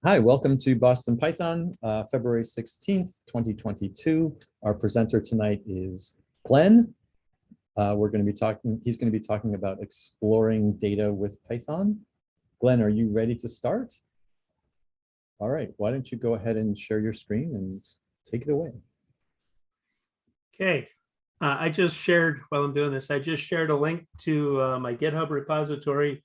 Hi, welcome to Boston Python, February 16th, 2022. Our presenter tonight is Glenn. He's going to be talking about exploring data with Python. Glenn, are you ready to start? All right, why don't you go ahead and share your screen and take it away. Okay, I just shared, while I'm doing this, I just shared a link to my GitHub repository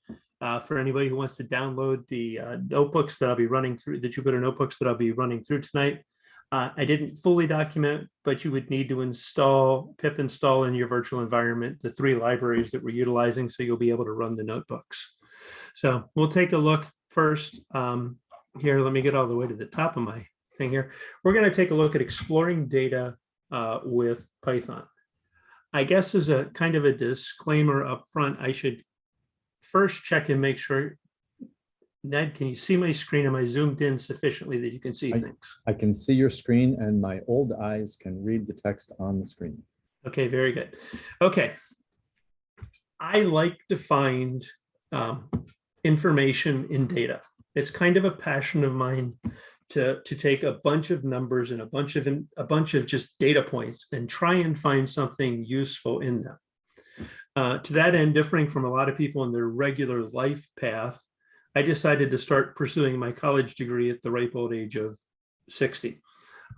for anybody who wants to download the notebooks that I'll be running through, the Jupyter notebooks that I'll be running through tonight. I didn't fully document, but you would need to pip install in your virtual environment the 3 libraries that we're utilizing, so you'll be able to run the notebooks. So we'll take a look first. Here, let me get all the way to the top of my thing here. We're going to take a look at exploring data with Python. I guess as a kind of a disclaimer up front, I should first check and make sure. Ned, can you see my screen? Am I zoomed in sufficiently that you can see things? I can see your screen and my old eyes can read the text on the screen. Okay, very good. Okay. I like to find information in data. It's kind of a passion of mine to take a bunch of numbers and a bunch of just data points and try and find something useful in them. To that end, differing from a lot of people in their regular life path, I decided to start pursuing my college degree at the ripe old age of 60.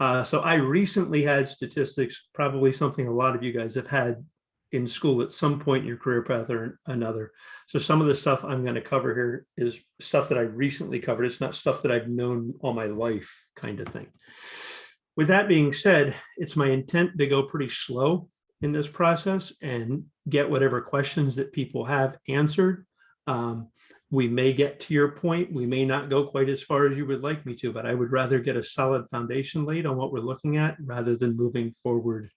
So I recently had statistics, probably something a lot of you guys have had in school at some point in your career path or another. So some of the stuff I'm going to cover here is stuff that I recently covered. It's not stuff that I've known all my life, kind of thing. With that being said, it's my intent to go pretty slow in this process and get whatever questions that people have answered. We may get to your point. We may not go quite as far as you would like me to, but I would rather get a solid foundation laid on what we're looking at rather than moving forward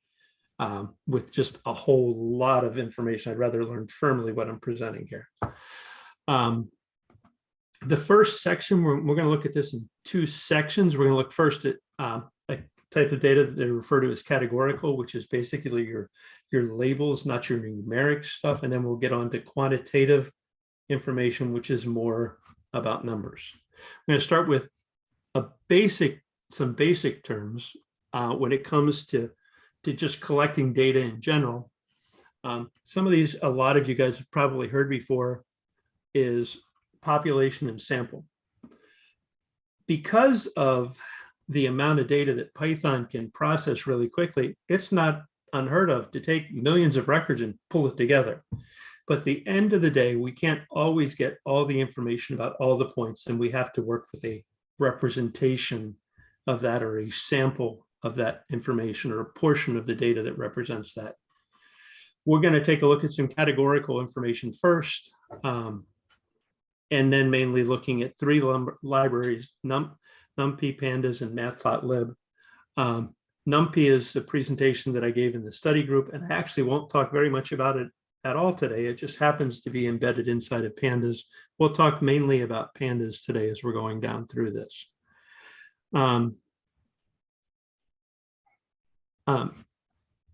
with just a whole lot of information. I'd rather learn firmly what I'm presenting here. The first section, we're going to look at this in 2 sections. We're going to look first at a type of data that they refer to as categorical, which is basically your labels, not your numeric stuff. And then we'll get on to quantitative information, which is more about numbers. I'm going to start with some basic terms when it comes to just collecting data in general. Some of these, a lot of you guys have probably heard before, is population and sample. Because of the amount of data that Python can process really quickly, it's not unheard of to take millions of records and pull it together. But at the end of the day, we can't always get all the information about all the points, and we have to work with a representation of that or a sample of that information or a portion of the data that represents that. We're going to take a look at some categorical information first, and then mainly looking at 3 libraries, NumPy, Pandas, and Matplotlib. NumPy is the presentation that I gave in the study group, and I actually won't talk very much about it at all today. It just happens to be embedded inside of Pandas. We'll talk mainly about Pandas today as we're going down through this.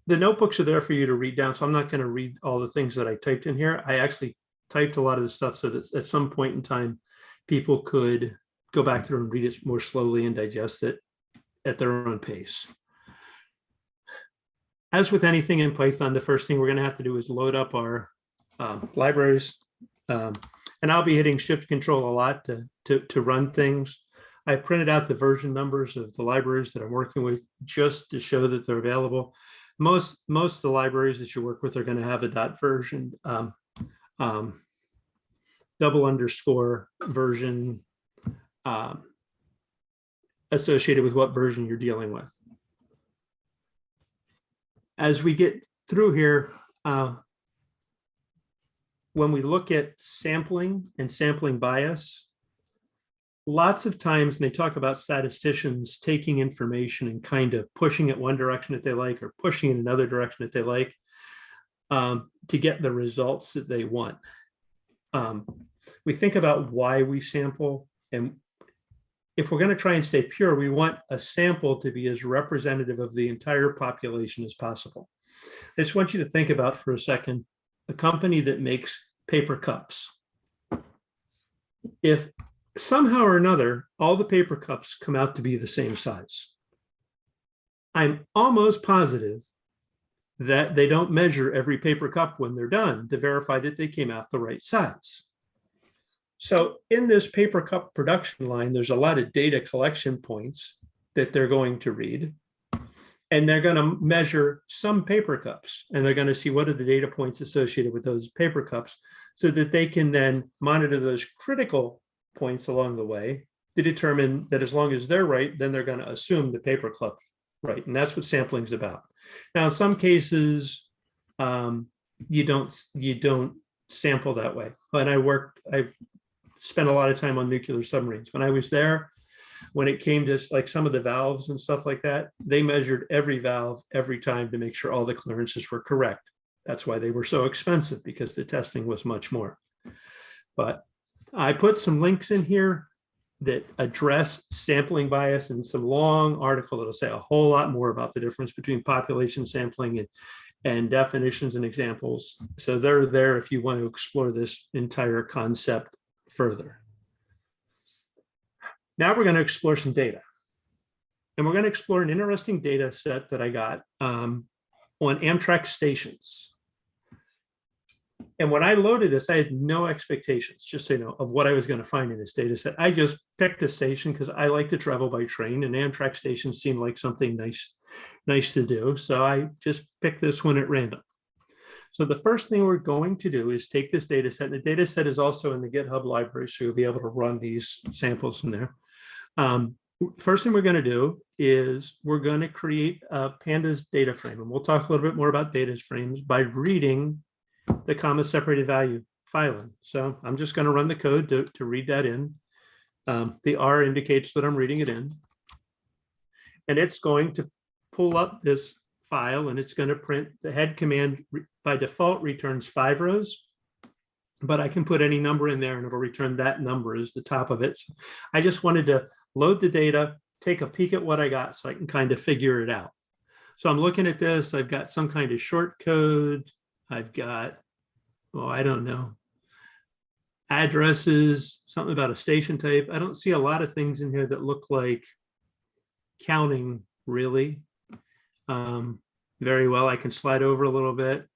The notebooks are there for you to read down, so I'm not going to read all the things that I typed in here. I actually typed a lot of the stuff so that at some point in time, people could go back through and read it more slowly and digest it at their own pace. As with anything in Python, the first thing we're going to have to do is load up our libraries. And I'll be hitting Shift Control a lot to run things. I printed out the version numbers of the libraries that I'm working with just to show that they're available. Most of the libraries that you work with are going to have a .version, __ version associated with what version you're dealing with. As we get through here, when we look at sampling and sampling bias, lots of times when they talk about statisticians taking information and kind of pushing it one direction that they like or pushing it another direction that they like to get the results that they want. We think about why we sample, and if we're going to try and stay pure, we want a sample to be as representative of the entire population as possible. I just want you to think about for a second a company that makes paper cups. If somehow or another, all the paper cups come out to be the same size. I'm almost positive that they don't measure every paper cup when they're done to verify that they came out the right size. So in this paper cup production line, there's a lot of data collection points that they're going to read. And they're going to measure some paper cups, and they're going to see what are the data points associated with those paper cups so that they can then monitor those critical points along the way to determine that as long as they're right, then they're going to assume the paper cup right. And that's what sampling is about. Now, in some cases, you don't sample that way. But I spent a lot of time on nuclear submarines. When I was there, when it came to like some of the valves and stuff like that, they measured every valve every time to make sure all the clearances were correct. That's why they were so expensive, because the testing was much more. But I put some links in here that address sampling bias and some long article that'll say a whole lot more about the difference between population sampling and definitions and examples. So they're there if you want to explore this entire concept further. Now we're going to explore some data. And we're going to explore an interesting data set that I got on Amtrak stations. And when I loaded this, I had no expectations, just so you know, of what I was going to find in this data set. I just picked a station because I like to travel by train, and Amtrak stations seemed like something nice to do. So I just picked this one at random. So the first thing we're going to do is take this data set. And the data set is also in the GitHub library, so you'll be able to run these samples in there. First thing we're going to do is we're going to create a Pandas data frame. And we'll talk a little bit more about data frames by reading the comma separated value filing. So I'm just going to run the code to read that in. The R indicates that I'm reading it in. And it's going to pull up this file, and it's going to print the head command. By default returns 5 rows, but I can put any number in there and it'll return that number as the top of it. So I just wanted to load the data, take a peek at what I got so I can kind of figure it out. So I'm looking at this. I've got some kind of short code. I've got, I don't know, addresses, something about a station type. I don't see a lot of things in here that look like counting, really. Very well. I can slide over a little bit.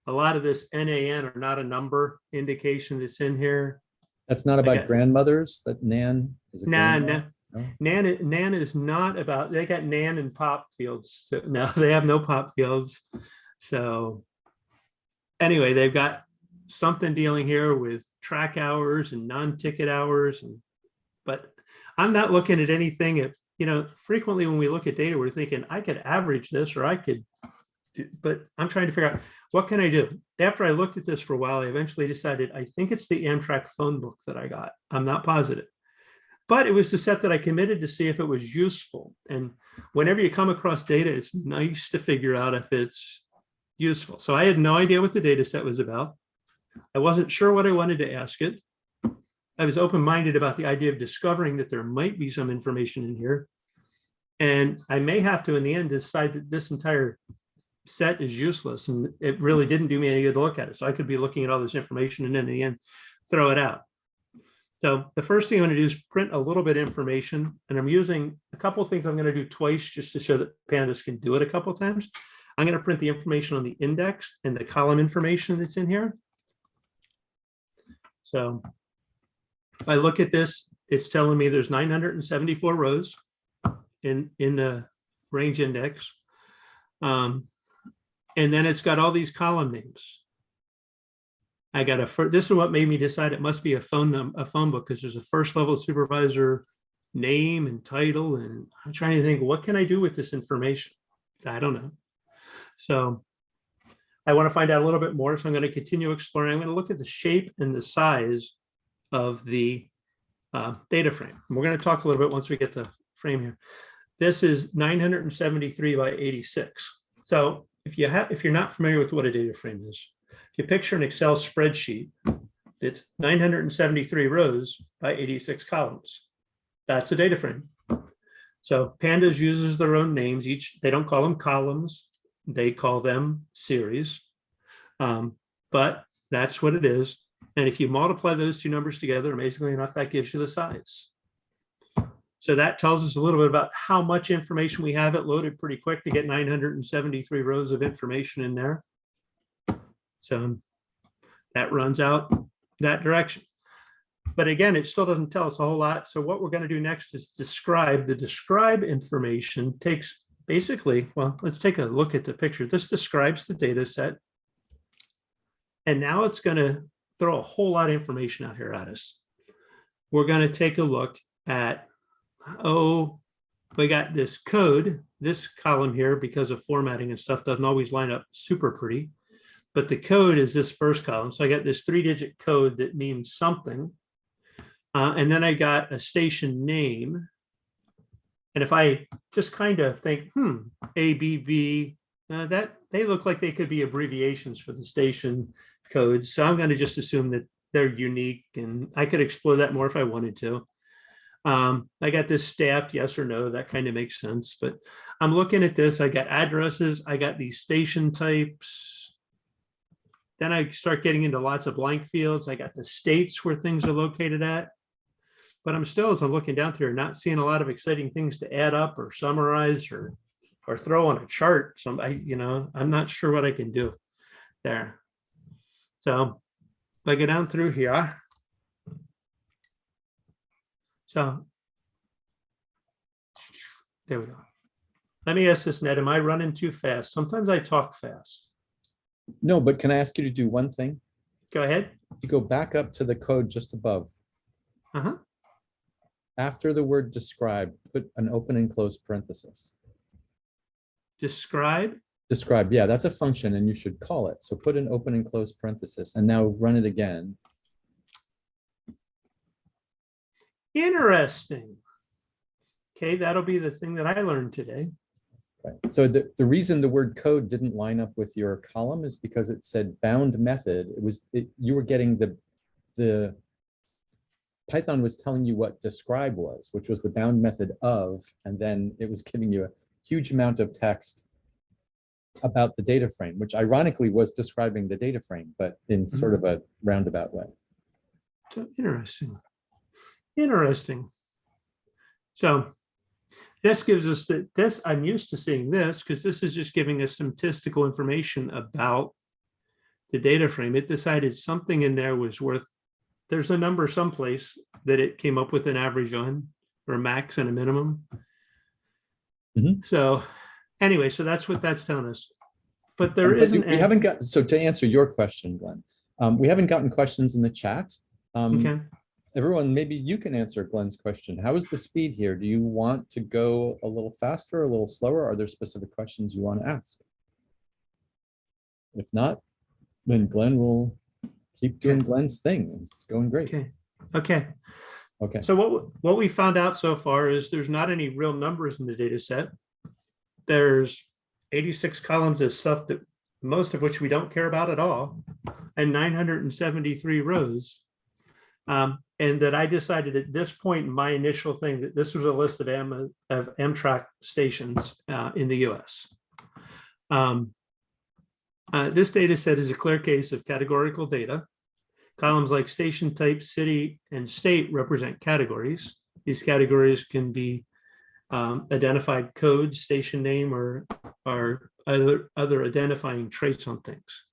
A lot of this NAN or not a number indication that's in here. That's not about grandmothers, that NAN is a grandmother? No? NAN is not about, they got NAN and pop fields. So, no, they have no pop fields. So anyway, they've got something dealing here with track hours and non-ticket hours. But I'm not looking at anything. Frequently when we look at data, we're thinking I could average this, or I could, but I'm trying to figure out what can I do. After I looked at this for a while, I eventually decided I think it's the Amtrak phone book that I got. I'm not positive, but it was the set that I committed to see if it was useful. And whenever you come across data, it's nice to figure out if it's useful. So I had no idea what the data set was about. I wasn't sure what I wanted to ask it. I was open-minded about the idea of discovering that there might be some information in here. And I may have to, in the end, decide that this entire set is useless, and it really didn't do me any good to look at it. So I could be looking at all this information and then in the end, throw it out. So the first thing I'm going to do is print a little bit of information, and I'm using a couple of things I'm going to do twice just to show that Pandas can do it a couple of times. I'm going to print the information on the index and the column information that's in here. So if I look at this, it's telling me there's 974 rows in the range index. And then it's got all these column names. This is what made me decide it must be a phone book, because there's a first level supervisor name and title. And I'm trying to think, what can I do with this information? I don't know. So I want to find out a little bit more. So I'm going to continue exploring. I'm going to look at the shape and the size of the data frame. And we're going to talk a little bit once we get the frame here. This is 973 by 86. So if you're not familiar with what a data frame is, if you picture an Excel spreadsheet that's 973 rows by 86 columns, that's a data frame. So Pandas uses their own names. They don't call them columns, they call them series. But that's what it is. And if you multiply those two numbers together, amazingly enough, that gives you the size. So that tells us a little bit about how much information we have. It loaded pretty quick to get 973 rows of information in there. So that runs out that direction. But again, it still doesn't tell us a whole lot. So what we're going to do next is describe. The describe information takes basically, well, let's take a look at the picture. This describes the data set. And now it's going to throw a whole lot of information out here at us. We're going to take a look at, oh, we got this code, this column here, because of formatting and stuff, doesn't always line up super pretty. But the code is this first column. So I got this 3-digit code that means something. And then I got a station name. And if I just kind of think, ABB, that they look like they could be abbreviations for the station codes. So I'm going to just assume that they're unique, and I could explore that more if I wanted to. I got this staffed, yes or no, that kind of makes sense. But I'm looking at this, I got addresses, I got these station types. Then I start getting into lots of blank fields. I got the states where things are located at. But I'm still, as I'm looking down here, not seeing a lot of exciting things to add up or summarize or throw on a chart. So I'm not sure what I can do there. So if I go down through here. So there we go. Let me ask this, Ned, am I running too fast? Sometimes I talk fast. No, but can I ask you to do one thing? Go ahead. You go back up to the code just above. Uh-huh. After the word describe, put an open and close parenthesis. Describe? Describe, yeah, that's a function and you should call it. So put an open and close parenthesis and now run it again. Interesting. Okay, that'll be the thing that I learned today. Right. So the reason the word code didn't line up with your column is because it said bound method. You were getting the Python was telling you what describe was, which was the bound method of, and then it was giving you a huge amount of text about the data frame, which ironically was describing the data frame, but in sort of a roundabout way. So interesting. Interesting. So this gives us this, I'm used to seeing this because this is just giving us some statistical information about the data frame. It decided something in there was worth, there's a number someplace that it came up with an average on, or a max and a minimum. So anyway, so that's what that's telling us. But there isn't. We haven't got, so to answer your question, Glenn, we haven't gotten questions in the chat. Okay. Everyone, maybe you can answer Glenn's question. How is the speed here? Do you want to go a little faster, a little slower? Are there specific questions you want to ask? If not, then Glenn will keep doing Glenn's thing. It's going great. Okay. So what we found out so far is there's not any real numbers in the data set. There's 86 columns of stuff that most of which we don't care about at all, and 973 rows. And that I decided at this point in my initial thing that this was a list of Amtrak stations in the US. This data set is a clear case of categorical data. Columns like station type, city, and state represent categories. These categories can be identified codes, station name, or other identifying traits on things.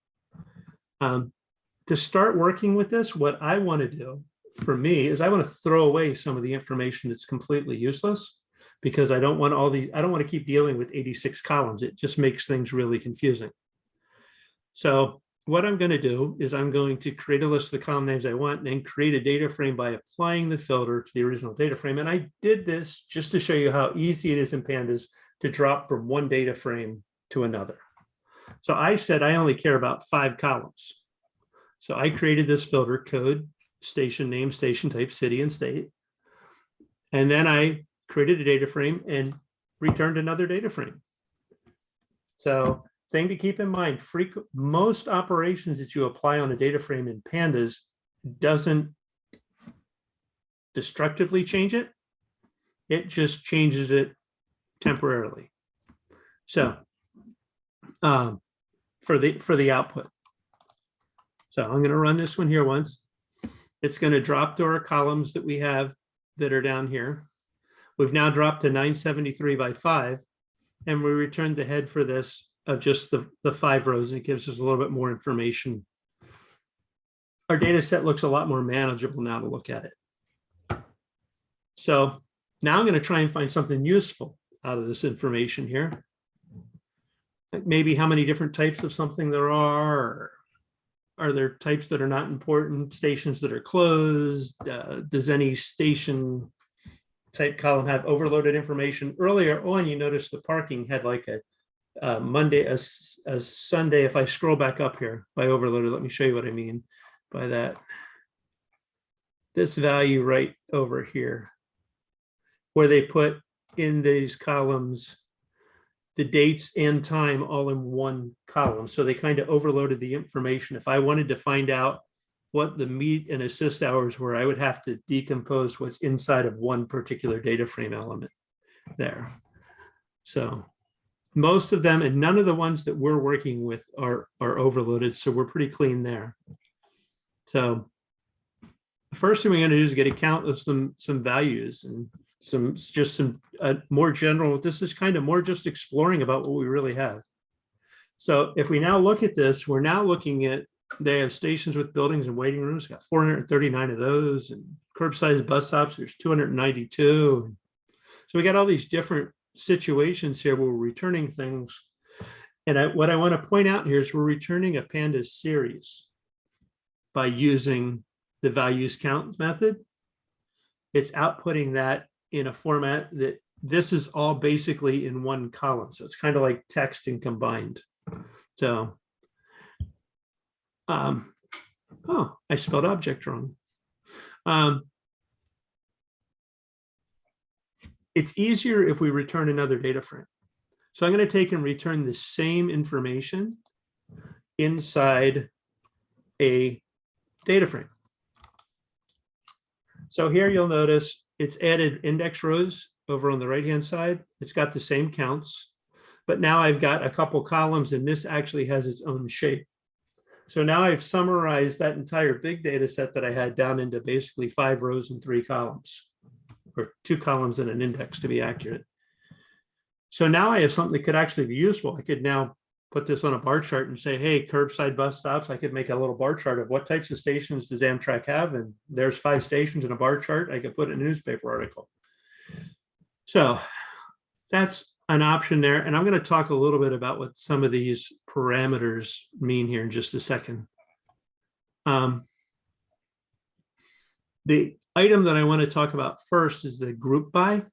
To start working with this, what I want to do for me is I want to throw away some of the information that's completely useless, because I don't want I don't want to keep dealing with 86 columns. It just makes things really confusing. So what I'm going to do is I'm going to create a list of the column names I want and then create a data frame by applying the filter to the original data frame. And I did this just to show you how easy it is in Pandas to drop from one data frame to another. So I said I only care about 5 columns. So I created this filter: code, station name, station type, city, and state. And then I created a data frame and returned another data frame. So thing to keep in mind, most operations that you apply on a data frame in Pandas doesn't destructively change it. It just changes it temporarily. So for the output. So I'm going to run this one here once. It's going to drop to our columns that we have that are down here. We've now dropped to 973 by 5, and we returned the head for this of just the 5 rows, and it gives us a little bit more information. Our data set looks a lot more manageable now to look at it. So now I'm going to try and find something useful out of this information here. Like maybe how many different types of something there are there types that are not important, stations that are closed? Does any station type column have overloaded information? Earlier on, you noticed the parking had like a Monday, a Sunday. If I scroll back up here by overloaded, let me show you what I mean by that. This value right over here, where they put in these columns the dates and time all in one column. So they kind of overloaded the information. If I wanted to find out what the meet and assist hours were, I would have to decompose what's inside of one particular data frame element there. So most of them, and none of the ones that we're working with are overloaded. So we're pretty clean there. So the first thing we're going to do is get a count of some values and some more general. This is kind of more just exploring about what we really have. So if we now look at this, we're now looking at, they have stations with buildings and waiting rooms, got 439 of those, and curbside bus stops, there's 292. So we got all these different situations here where we're returning things. And what I want to point out here is we're returning a Pandas series by using the values count method. It's outputting that in a format that this is all basically in one column. So it's kind of like text and combined. So, oh, I spelled object wrong. It's easier if we return another data frame. So I'm going to take and return the same information inside a data frame. So here you'll notice it's added index rows over on the right-hand side. It's got the same counts, but now I've got a couple columns and this actually has its own shape. So now I've summarized that entire big data set that I had down into basically 5 rows and 3 columns, or 2 columns and an index to be accurate. So now I have something that could actually be useful. I could now put this on a bar chart and say, hey, curbside bus stops. I could make a little bar chart of what types of stations does Amtrak have? And there's 5 stations in a bar chart. I could put in a newspaper article. So that's an option there. And I'm going to talk a little bit about what some of these parameters mean here in just a second. The item that I want to talk about first is the group by.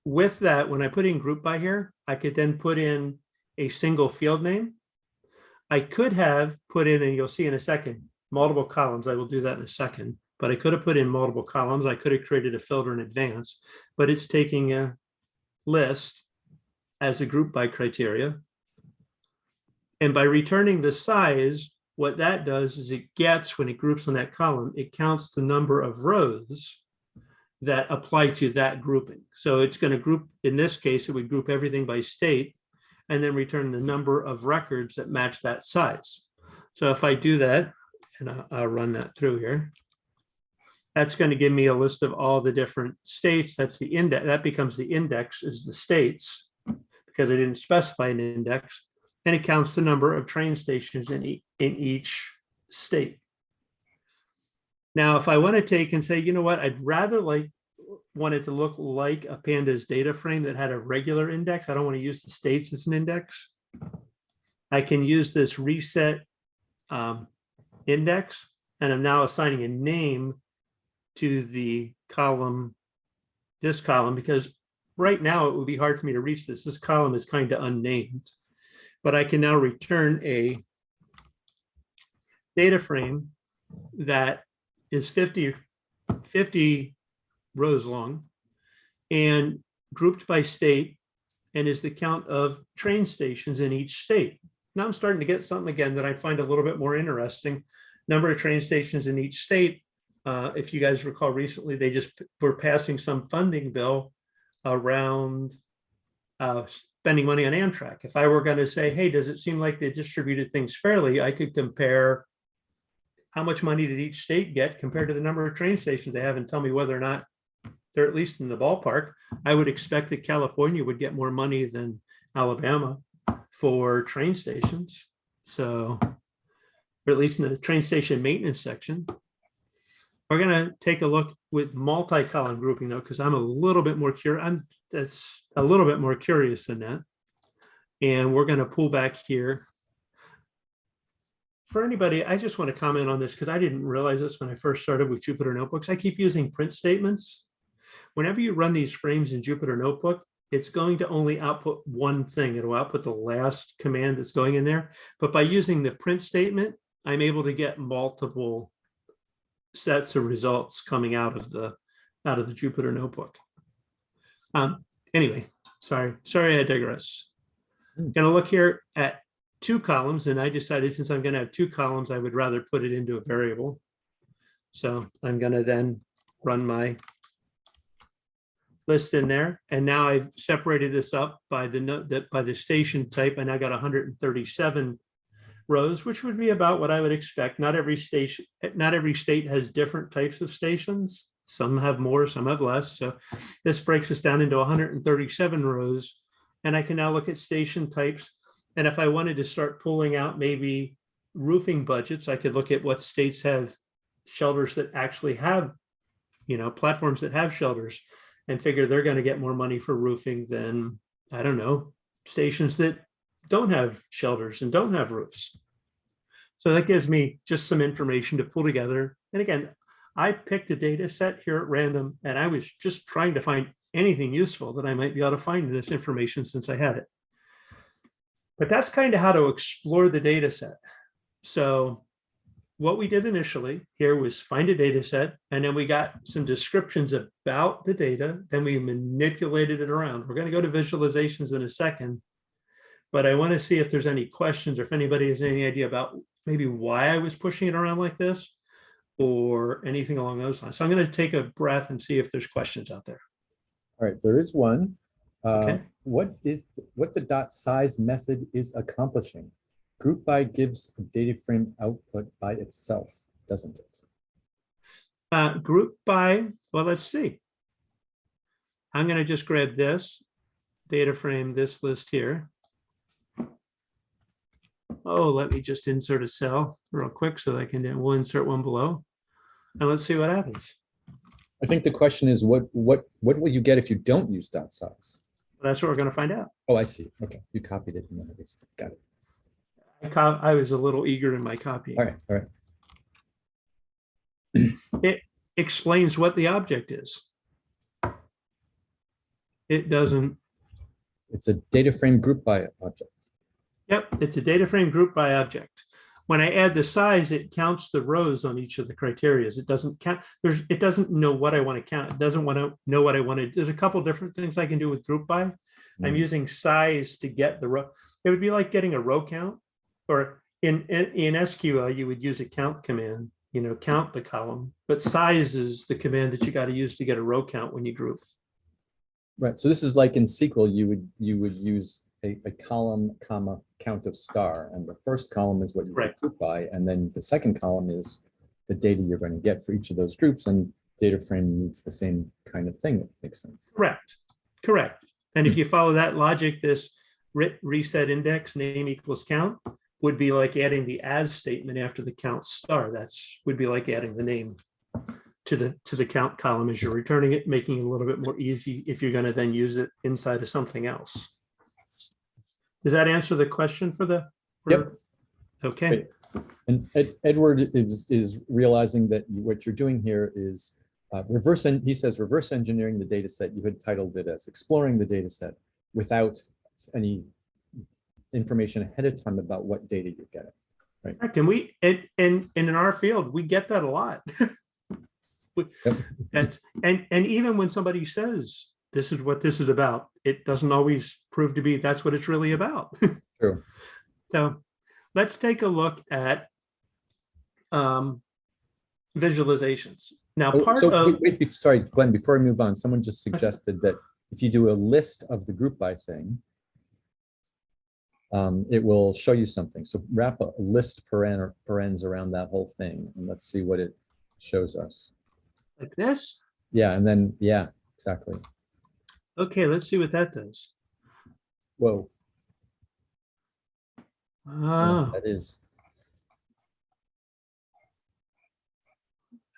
With that, when I put in group by here, I could then put in a single field name. I could have put in, and you'll see in a second, multiple columns. I will do that in a second, but I could have put in multiple columns. I could have created a filter in advance, but it's taking a list as a group by criteria. And by returning the size, what that does is it gets, when it groups on that column, it counts the number of rows that apply to that grouping. So it's going to group, in this case, it would group everything by state and then return the number of records that match that size. So if I do that, and I'll run that through here, that's going to give me a list of all the different states. That's the index. That becomes the index is the states, because I didn't specify an index, and it counts the number of train stations in each state. Now, if I want to take and say, you know what, I'd rather want it to look like a Pandas data frame that had a regular index. I don't want to use the states as an index. I can use this reset index, and I'm now assigning a name to the column, this column, because right now it would be hard for me to reach this. This column is kind of unnamed, but I can now return a data frame that is 50 rows long and grouped by state and is the count of train stations in each state. Now I'm starting to get something again that I find a little bit more interesting. Number of train stations in each state. If you guys recall recently, they just were passing some funding bill around spending money on Amtrak. If I were going to say, hey, does it seem like they distributed things fairly? I could compare how much money did each state get compared to the number of train stations they have and tell me whether or not they're at least in the ballpark. I would expect that California would get more money than Alabama for train stations. So, or at least in the train station maintenance section. We're going to take a look with multi-column grouping though, because I'm a little bit more curious. That's a little bit more curious than that. And we're going to pull back here. For anybody, I just want to comment on this because I didn't realize this when I first started with Jupyter Notebooks. I keep using print statements. Whenever you run these frames in Jupyter Notebook, it's going to only output one thing. It'll output the last command that's going in there. But by using the print statement, I'm able to get multiple sets of results coming out of the Jupyter Notebook. Anyway, sorry, I digress. I'm going to look here at 2 columns, and I decided since I'm going to have 2 columns, I would rather put it into a variable. So I'm going to then run my list in there, and now I've separated this up by the station type, and I got 137 rows, which would be about what I would expect. Not every state has different types of stations. Some have more, some have less. So this breaks us down into 137 rows, and I can now look at station types. And if I wanted to start pulling out maybe roofing budgets, I could look at what states have shelters that actually have, platforms that have shelters, and figure they're going to get more money for roofing than, I don't know, stations that don't have shelters and don't have roofs. So that gives me just some information to pull together. And again, I picked a data set here at random, and I was just trying to find anything useful that I might be able to find in this information since I had it. But that's kind of how to explore the data set. So what we did initially here was find a data set, and then we got some descriptions about the data. Then we manipulated it around. We're going to go to visualizations in a second, but I want to see if there's any questions or if anybody has any idea about maybe why I was pushing it around like this or anything along those lines. So I'm going to take a breath and see if there's questions out there. All right, there is one. Okay. What the dot size method is accomplishing? Group by gives a data frame output by itself, doesn't it? Group by, well, let's see. I'm going to just grab this data frame, this list here. Oh, let me just insert a cell real quick so that we'll insert one below. And let's see what happens. I think the question is, what will you get if you don't use dot size? That's what we're going to find out. Oh, I see. Okay, you copied it. Got it. I was a little eager in my copying. All right. It explains what the object is. It doesn't. It's a data frame group by object. Yep, it's a data frame group by object. When I add the size, it counts the rows on each of the criteria. It doesn't count. It doesn't know what I want to count. It doesn't want to know what I want to. There's a couple different things I can do with group by. I'm using size to get the row. It would be like getting a row count, or in SQL, you would use a count command, count the column, but size is the command that you got to use to get a row count when you group. Right. So this is like in SQL, you would use a column, comma, count of star, and the first column is what you group by, and then the second column is the data you're going to get for each of those groups, and data frame needs the same kind of thing. That makes sense. Correct. And if you follow that logic, this reset index name equals count would be like adding the as statement after the count star. Would be like adding the name to the count column as you're returning it, making it a little bit more easy if you're going to then use it inside of something else. Does that answer the question Yep. Okay. Great. And Edward is realizing that what you're doing here is he says reverse engineering the data set. You had titled it as exploring the data set without any information ahead of time about what data you're getting. Right. And in our field, we get that a lot. Yep. and even when somebody says this is what this is about, it doesn't always prove to be that's what it's really about. True. So let's take a look at visualizations. Now, wait, sorry, Glenn, before we move on, someone just suggested that if you do a list of the group by thing, it will show you something. So wrap a list parens around that whole thing, and let's see what it shows us. Like this? Yeah, and then, yeah, exactly. Okay, let's see what that does. Whoa. Oh, That is.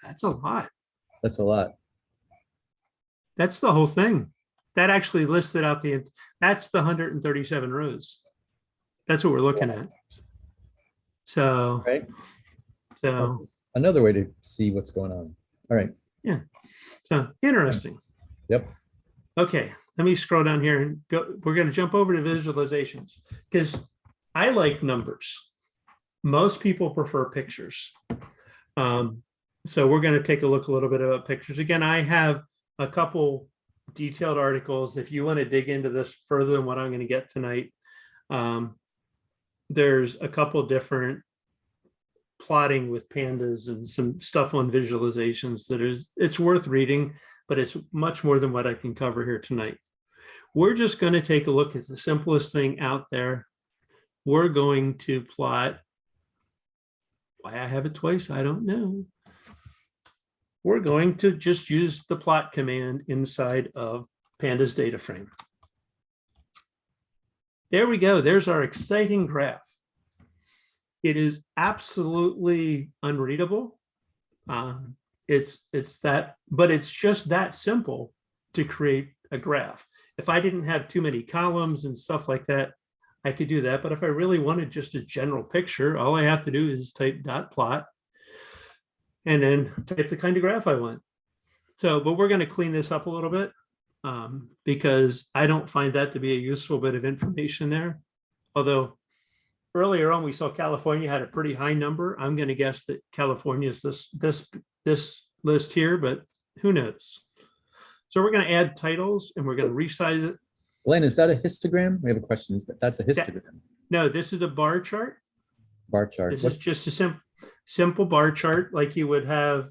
that's a lot. That's a lot. That's the whole thing. That actually listed out that's the 137 rows. That's what we're looking at. So, Right. so Another way to see what's going on. All right. yeah. So interesting. Yep. Okay, let me scroll down here and go. We're going to jump over to visualizations because I like numbers. Most people prefer pictures. So we're going to take a look a little bit about pictures. Again, I have a couple detailed articles. If you want to dig into this further than what I'm going to get tonight, there's a couple different plotting with pandas and some stuff on visualizations that it's worth reading, but it's much more than what I can cover here tonight. We're just going to take a look at the simplest thing out there. We're going to plot, why I have it twice, I don't know. We're going to just use the plot command inside of Pandas data frame. There we go. There's our exciting graph. It is absolutely unreadable. It's that, but it's just that simple to create a graph. If I didn't have too many columns and stuff like that, I could do that. But if I really wanted just a general picture, all I have to do is type dot plot and then type the kind of graph I want. So, but we're going to clean this up a little bit because I don't find that to be a useful bit of information there. Although earlier on, we saw California had a pretty high number. I'm going to guess that California is this list here, but who knows? So we're going to add titles and we're going to resize it. Glenn, is that a histogram? We have a question. That's a histogram? No, this is a bar chart. Bar chart. This is just a simple bar chart like you would have.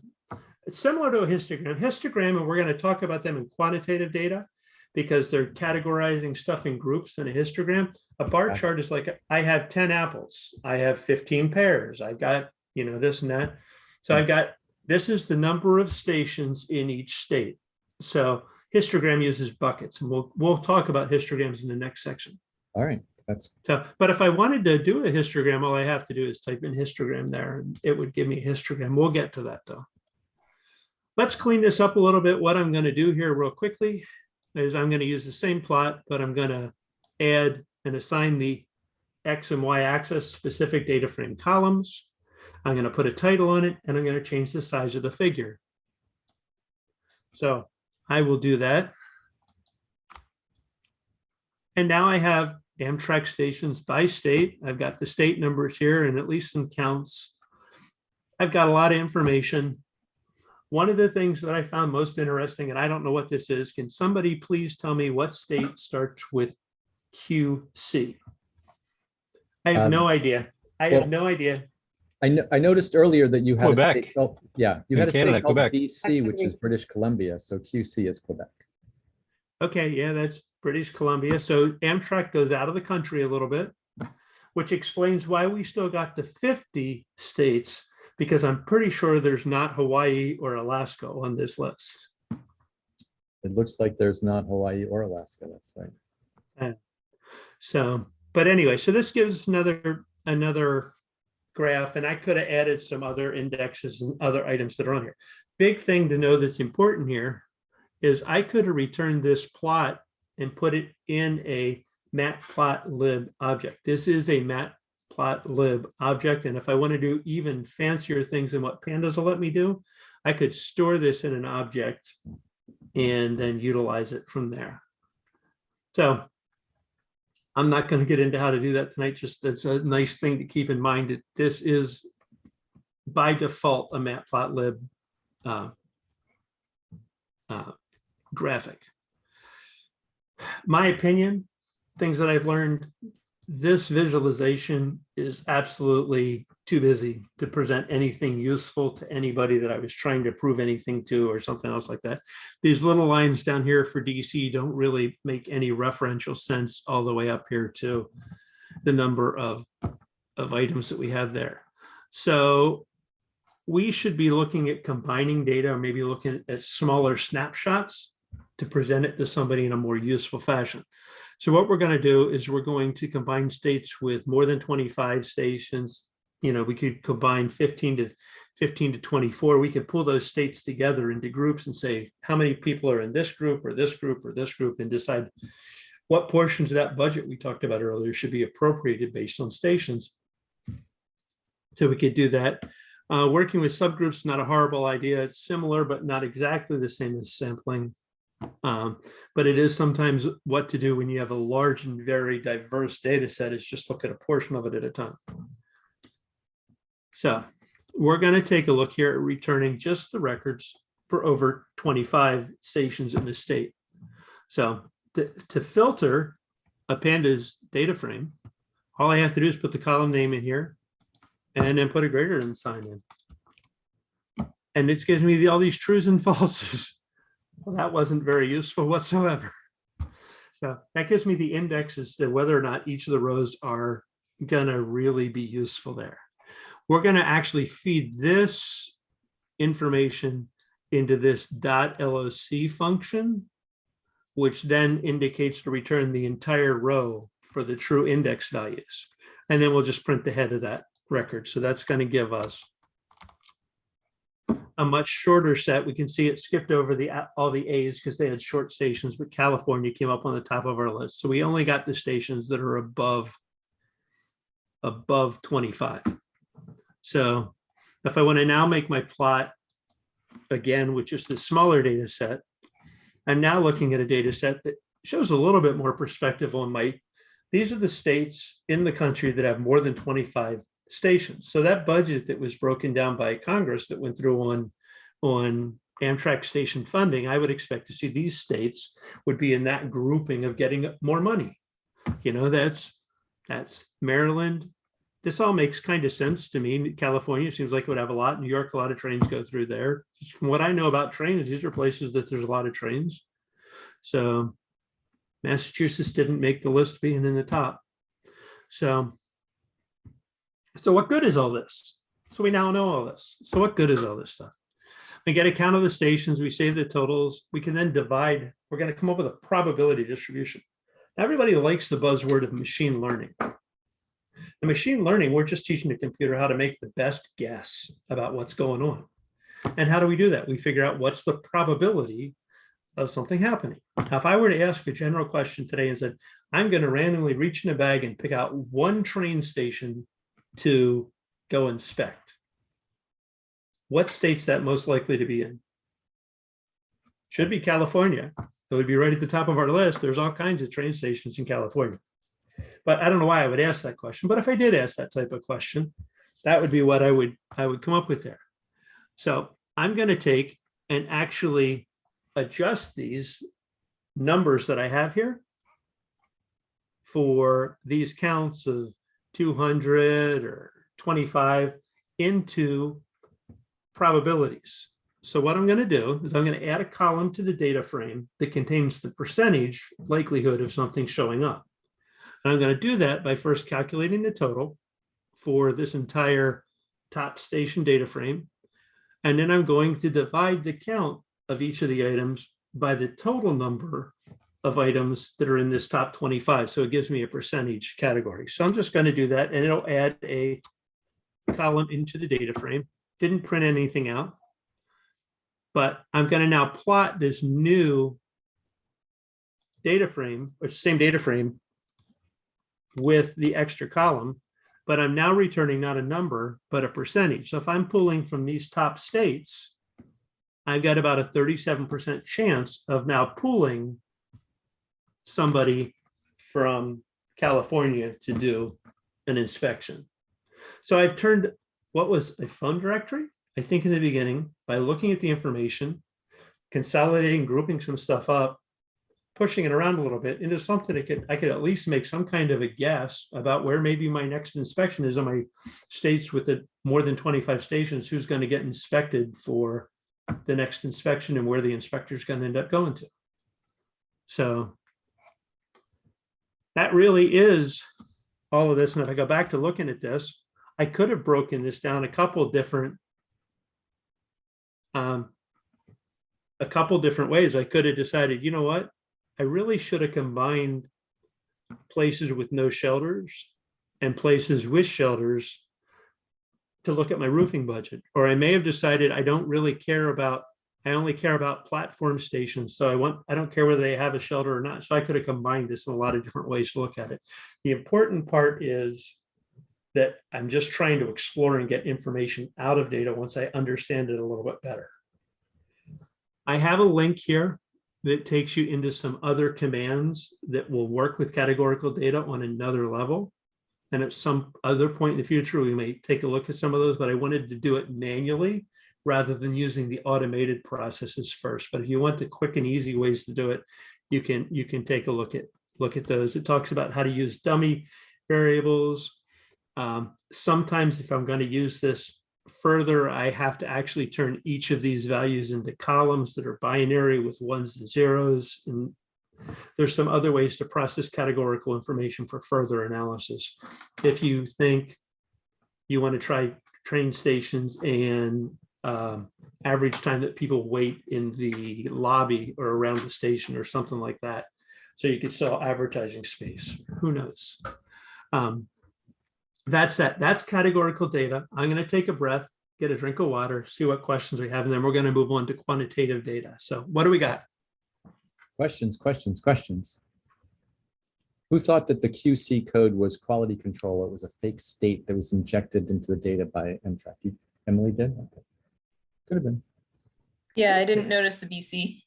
It's similar to a histogram. Histogram, and we're going to talk about them in quantitative data because they're categorizing stuff in groups in a histogram. A bar chart is like, I have 10 apples. I have 15 pears. I've got, this and that. So I've got, this is the number of stations in each state. So histogram uses buckets, and we'll talk about histograms in the next section. All right. But if I wanted to do a histogram, all I have to do is type in histogram there, and it would give me a histogram. We'll get to that though. Let's clean this up a little bit. What I'm going to do here real quickly is I'm going to use the same plot, but I'm going to add and assign the X and Y axis specific data frame columns. I'm going to put a title on it, and I'm going to change the size of the figure. So I will do that. And now I have Amtrak stations by state. I've got the state numbers here and at least some counts. I've got a lot of information. One of the things that I found most interesting, and I don't know what this is, can somebody please tell me what state starts with QC? I have no idea. I have no idea. I noticed earlier that you had Quebec. a state called, yeah, you had a Canada, state called Quebec. BC, which is British Columbia. So QC is Quebec. Okay, yeah, that's British Columbia. So Amtrak goes out of the country a little bit, which explains why we still got to 50 states, because I'm pretty sure there's not Hawaii or Alaska on this list. It looks like there's not Hawaii or Alaska. That's right. So, but anyway, so this gives another graph, and I could have added some other indexes and other items that are on here. Big thing to know that's important here is I could have returned this plot and put it in a matplotlib object. This is a matplotlib object, and if I want to do even fancier things than what pandas will let me do, I could store this in an object and then utilize it from there. So I'm not going to get into how to do that tonight. Just that's a nice thing to keep in mind that this is by default a matplotlib graphic. My opinion, things that I've learned, this visualization is absolutely too busy to present anything useful to anybody that I was trying to prove anything to or something else like that. These little lines down here for DC don't really make any referential sense all the way up here too. the number of items that we have there. So we should be looking at combining data, or maybe looking at smaller snapshots to present it to somebody in a more useful fashion. So what we're going to do is we're going to combine states with more than 25 stations. You know, we could combine 15 to 24. We could pull those states together into groups and say how many people are in this group or this group or this group, and decide what portions of that budget we talked about earlier should be appropriated based on stations. So we could do that. Working with subgroups, not a horrible idea. It's similar, but not exactly the same as sampling. But it is sometimes what to do when you have a large and very diverse data set, is just look at a portion of it at a time. So we're going to take a look here at returning just the records for over 25 stations in the state. So to filter a Pandas data frame, all I have to do is put the column name in here and then put a greater than sign in. And this gives me all these trues and falses. Well, that wasn't very useful whatsoever. So that gives me the index as to whether or not each of the rows are going to really be useful there. We're going to actually feed this information into this .loc function, which then indicates to return the entire row for the true index values. And then we'll just print the head of that record. So that's going to give us a much shorter set. We can see it skipped over all the A's because they had short stations, but California came up on the top of our list. So we only got the stations that are above 25. So if I want to now make my plot again, with just the smaller data set, I'm now looking at a data set that shows a little bit more perspective on these are the states in the country that have more than 25 stations. So that budget that was broken down by Congress that went through on Amtrak station funding, I would expect to see these states would be in that grouping of getting more money. You know, that's Maryland. This all makes kind of sense to me. California seems like it would have a lot. New York, a lot of trains go through there. From what I know about trains, these are places that there's a lot of trains. So Massachusetts didn't make the list being in the top. So what good is all this? So we now know all this. So what good is all this stuff? We get a count of the stations, we save the totals, we can then divide. We're going to come up with a probability distribution. Everybody likes the buzzword of machine learning. In machine learning, we're just teaching the computer how to make the best guess about what's going on. And how do we do that? We figure out what's the probability of something happening. Now, if I were to ask a general question today and said, I'm going to randomly reach in a bag and pick out one train station to go inspect, what state's that most likely to be in? Should be California. It would be right at the top of our list. There's all kinds of train stations in California. But I don't know why I would ask that question. But if I did ask that type of question, that would be what I would come up with there. So I'm going to take and actually adjust these numbers that I have here for these counts of 200 or 25 into probabilities. So what I'm going to do is I'm going to add a column to the data frame that contains the percentage likelihood of something showing up. And I'm going to do that by first calculating the total for this entire top station data frame. And then I'm going to divide the count of each of the items by the total number of items that are in this top 25. So it gives me a percentage category. So I'm just going to do that, and it'll add a column into the data frame. Didn't print anything out, but I'm going to now plot this new data frame, or same data frame, with the extra column, but I'm now returning not a number, but a percentage. So if I'm pulling from these top states, I've got about a 37% chance of now pulling somebody from California to do an inspection. So I've turned what was a phone directory, I think in the beginning, by looking at the information, consolidating, grouping some stuff up, pushing it around a little bit into something that I could at least make some kind of a guess about where maybe my next inspection is on my states with the more than 25 stations, who's going to get inspected for the next inspection and where the inspector is going to end up going to. So that really is all of this, and if I go back to looking at this, I could have broken this down a couple different ways. I could have decided, you know what, I really should have combined places with no shelters and places with shelters to look at my roofing budget. Or I may have decided I only care about platform stations. So I don't care whether they have a shelter or not. So I could have combined this in a lot of different ways to look at it. The important part is that I'm just trying to explore and get information out of data once I understand it a little bit better. I have a link here that takes you into some other commands that will work with categorical data on another level. And at some other point in the future, we may take a look at some of those, but I wanted to do it manually rather than using the automated processes first. But if you want the quick and easy ways to do it, you can take a look at those. It talks about how to use dummy variables. Sometimes if I'm going to use this further, I have to actually turn each of these values into columns that are binary with ones and zeros. And there's some other ways to process categorical information for further analysis. If you think you want to try train stations and average time that people wait in the lobby or around the station or something like that, so you could sell advertising space, who knows? That's categorical data. I'm going to take a breath, get a drink of water, see what questions we have, and then we're going to move on to quantitative data. So what do we got? Questions. Who thought that the QC code was quality control? It was a fake state that was injected into the data by MTrack. Emily did? Okay. Could have been. Yeah, I didn't notice the BC.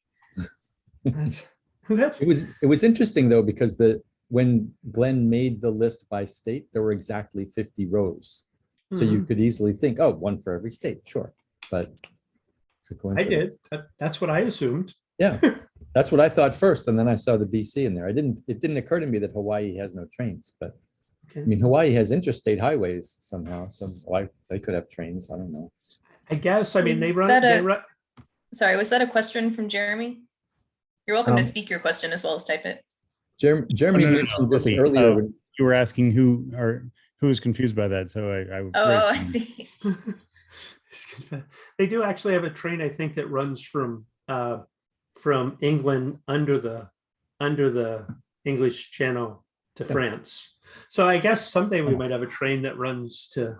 It was interesting though, because when Glenn made the list by state, there were exactly 50 rows. So you could easily think, oh, one for every state, sure. But it's a coincidence. I did. That's what I assumed. Yeah, that's what I thought first. And then I saw the BC in there. It didn't occur to me that Hawaii has no trains, but okay. I mean, Hawaii has interstate highways somehow. So why they could have trains. I don't know. I guess, I mean, they run. Sorry, was that a question from Jeremy? You're welcome to speak your question as well as type it. Jeremy mentioned this earlier. You were asking who was confused by that. So I see. They do actually have a train, I think, that runs from England under the English Channel to France. So I guess someday we might have a train that runs to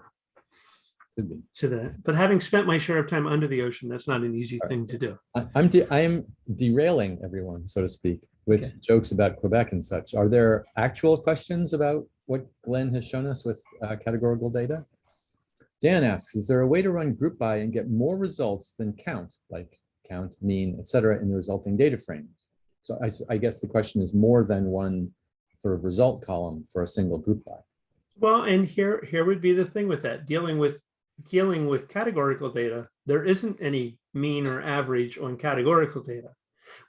that. But having spent my share of time under the ocean, that's not an easy thing to do. I am derailing everyone, so to speak, with jokes about Quebec and such. Are there actual questions about what Glenn has shown us with categorical data? Dan asks, is there a way to run group by and get more results than count, like count, mean, etc., in the resulting data frames? So I guess the question is more than one sort of result column for a single group by. Well, and here would be the thing with that, dealing with categorical data, there isn't any mean or average on categorical data.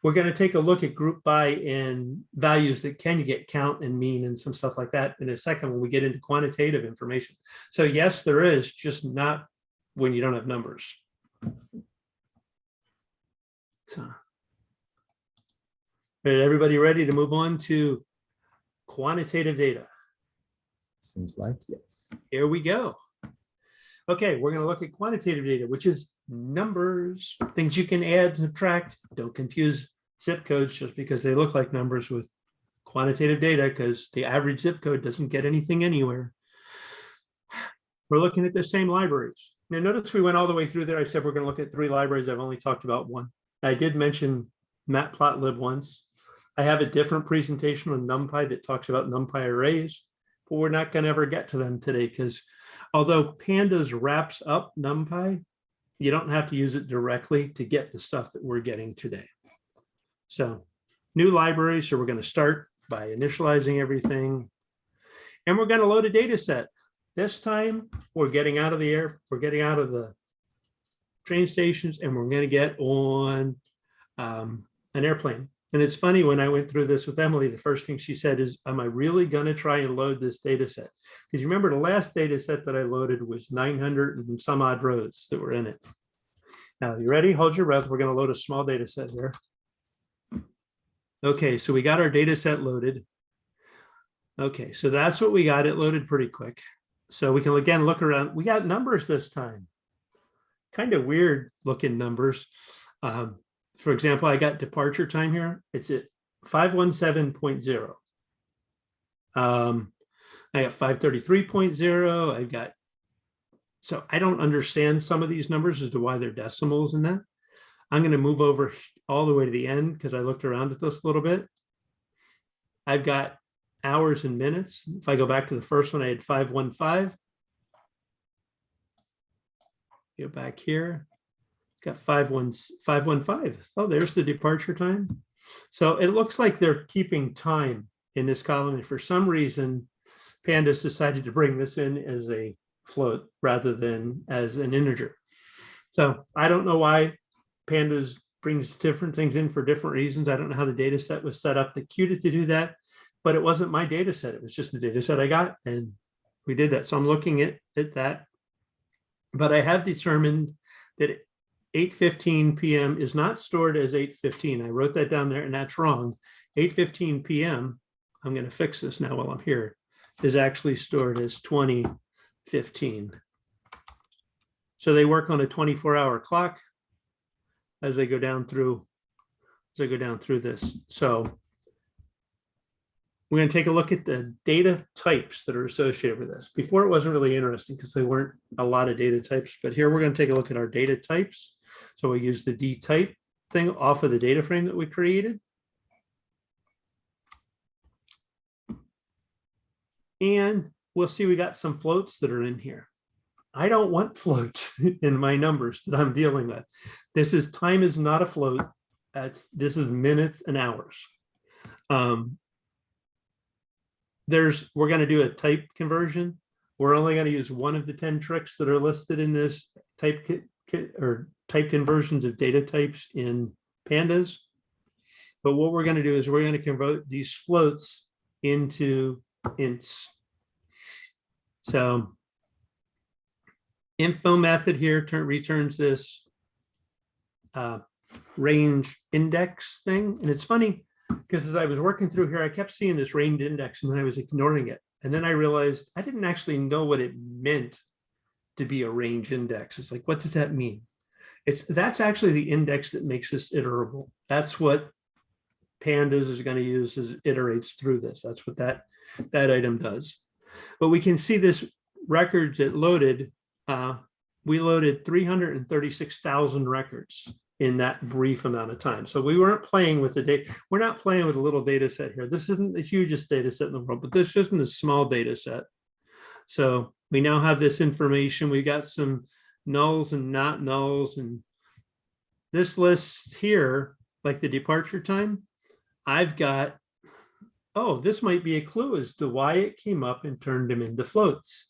We're going to take a look at group by and values that can get count and mean and some stuff like that in a second when we get into quantitative information. So yes, there is, just not when you don't have numbers. So, everybody ready to move on to quantitative data? Seems like yes. Here we go. Okay, we're going to look at quantitative data, which is numbers, things you can add, subtract. Don't confuse zip codes just because they look like numbers with quantitative data, because the average zip code doesn't get anything anywhere. We're looking at the same libraries. Now, notice we went all the way through there. I said we're going to look at 3 libraries. I've only talked about one. I did mention matplotlib once. I have a different presentation on NumPy that talks about NumPy arrays, but we're not going to ever get to them today, because although Pandas wraps up NumPy, you don't have to use it directly to get the stuff that we're getting today. So new library. So we're going to start by initializing everything. And we're going to load a data set. This time we're getting out of the air. We're getting out of the train stations, and we're going to get on an airplane. And it's funny, when I went through this with Emily, the first thing she said is, am I really going to try and load this data set? Because you remember the last data set that I loaded was 900 and some odd rows that were in it. Now, you ready? Hold your breath. We're going to load a small data set here. Okay, so we got our data set loaded. Okay, so that's what we got. It loaded pretty quick. So we can again look around. We got numbers this time. Kind of weird looking numbers. For example, I got departure time here. It's at 517.0. I got 533.0. I've got, so I don't understand some of these numbers as to why they're decimals in that. I'm going to move over all the way to the end because I looked around at this a little bit. I've got hours and minutes. If I go back to the first one, I had 515. Go back here. Got 515. Oh, there's the departure time. So it looks like they're keeping time in this column. And for some reason, Pandas decided to bring this in as a float rather than as an integer. So I don't know why Pandas brings different things in for different reasons. I don't know how the data set was set up that cued it to do that, but it wasn't my data set. It was just the data set I got, and we did that. So I'm looking at that. But I have determined that 8:15 p.m. is not stored as 8:15. I wrote that down there, and that's wrong. 8:15 p.m., I'm going to fix this now while I'm here, is actually stored as 2015. So they work on a 24-hour clock as they go down through this. So we're going to take a look at the data types that are associated with this. Before, it wasn't really interesting because there weren't a lot of data types, but here we're going to take a look at our data types. So we use the D type thing off of the data frame that we created. And we'll see we got some floats that are in here. I don't want floats in my numbers that I'm dealing with. This is time is not a float. This is minutes and hours. We're going to do a type conversion. We're only going to use one of the 10 tricks that are listed in this type conversions of data types in Pandas. But what we're going to do is we're going to convert these floats into ints. So info method here returns this range index thing. And it's funny because as I was working through here, I kept seeing this range index and then I was ignoring it. And then I realized I didn't actually know what it meant to be a range index. It's like, what does that mean? That's actually the index that makes this iterable. That's what Pandas is going to use as it iterates through this. That's what that item does. But we can see this records that loaded. We loaded 336,000 records in that brief amount of time. So we weren't playing with the data. We're not playing with a little data set here. This isn't the hugest data set in the world, but this isn't a small data set. So we now have this information. We got some nulls and not nulls. And this list here, like the departure time, I've got, oh, this might be a clue as to why it came up and turned them into floats.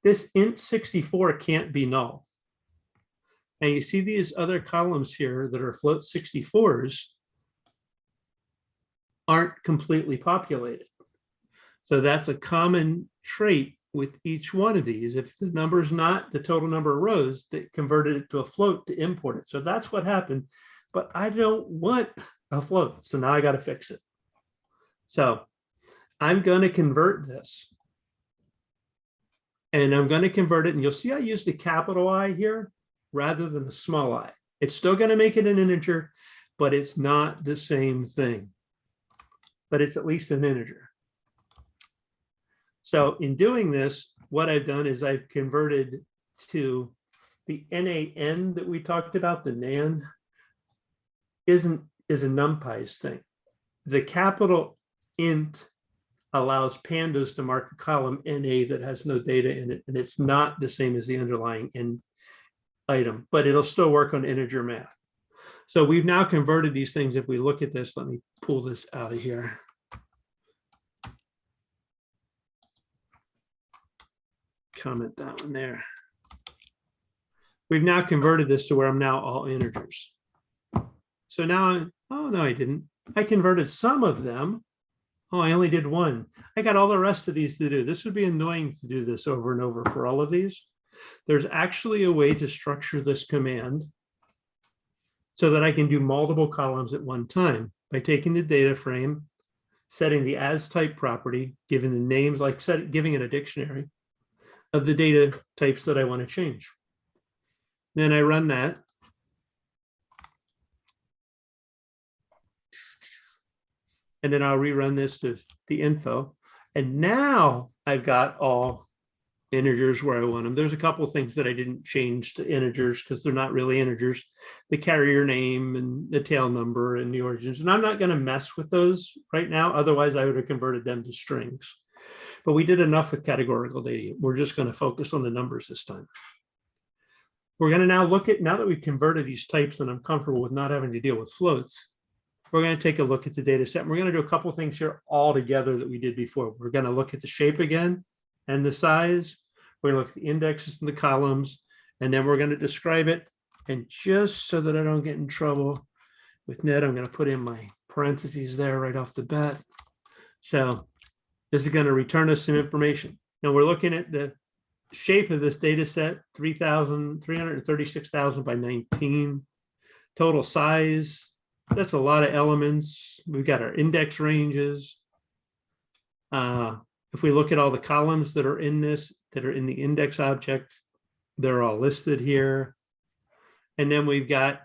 This int 64 can't be null. And you see these other columns here that are float 64s aren't completely populated. So that's a common trait with each one of these. If the number is not the total number of rows, that converted it to a float to import it. So that's what happened. But I don't want a float. So now I got to fix it. So I'm going to convert this. And I'm going to convert it. And you'll see I used a capital I here rather than a small I. It's still going to make it an integer, but it's not the same thing. But it's at least an integer. So in doing this, what I've done is I've converted to the NaN that we talked about, the NaN is a NumPy's thing. The capital int allows Pandas to mark a column NA that has no data in it, and it's not the same as the underlying N item, but it'll still work on integer math. So we've now converted these things. If we look at this, let me pull this out of here. Comment that one there. We've now converted this to where I'm now all integers. So now, oh no, I didn't. I converted some of them. Oh, I only did one. I got all the rest of these to do. This would be annoying to do this over and over for all of these. There's actually a way to structure this command so that I can do multiple columns at one time by taking the data frame, setting the as type property, giving the names, like giving it a dictionary of the data types that I want to change. Then I run that. And then I'll rerun this to the info. And now I've got all integers where I want them. There's a couple of things that I didn't change to integers because they're not really integers. The carrier name and the tail number and the origins. And I'm not going to mess with those right now. Otherwise, I would have converted them to strings. But we did enough with categorical data. We're just going to focus on the numbers this time. We're going to now look at, now that we've converted these types and I'm comfortable with not having to deal with floats, we're going to take a look at the data set. And we're going to do a couple of things here all together that we did before. We're going to look at the shape again and the size. We're going to look at the indexes and the columns, and then we're going to describe it. And just so that I don't get in trouble with Ned, I'm going to put in my parentheses there right off the bat. So this is going to return us some information. Now we're looking at the shape of this data set, 336,000 by 19. Total size, that's a lot of elements. We've got our index ranges. If we look at all the columns that are in this, that are in the index object, they're all listed here. And then we've got,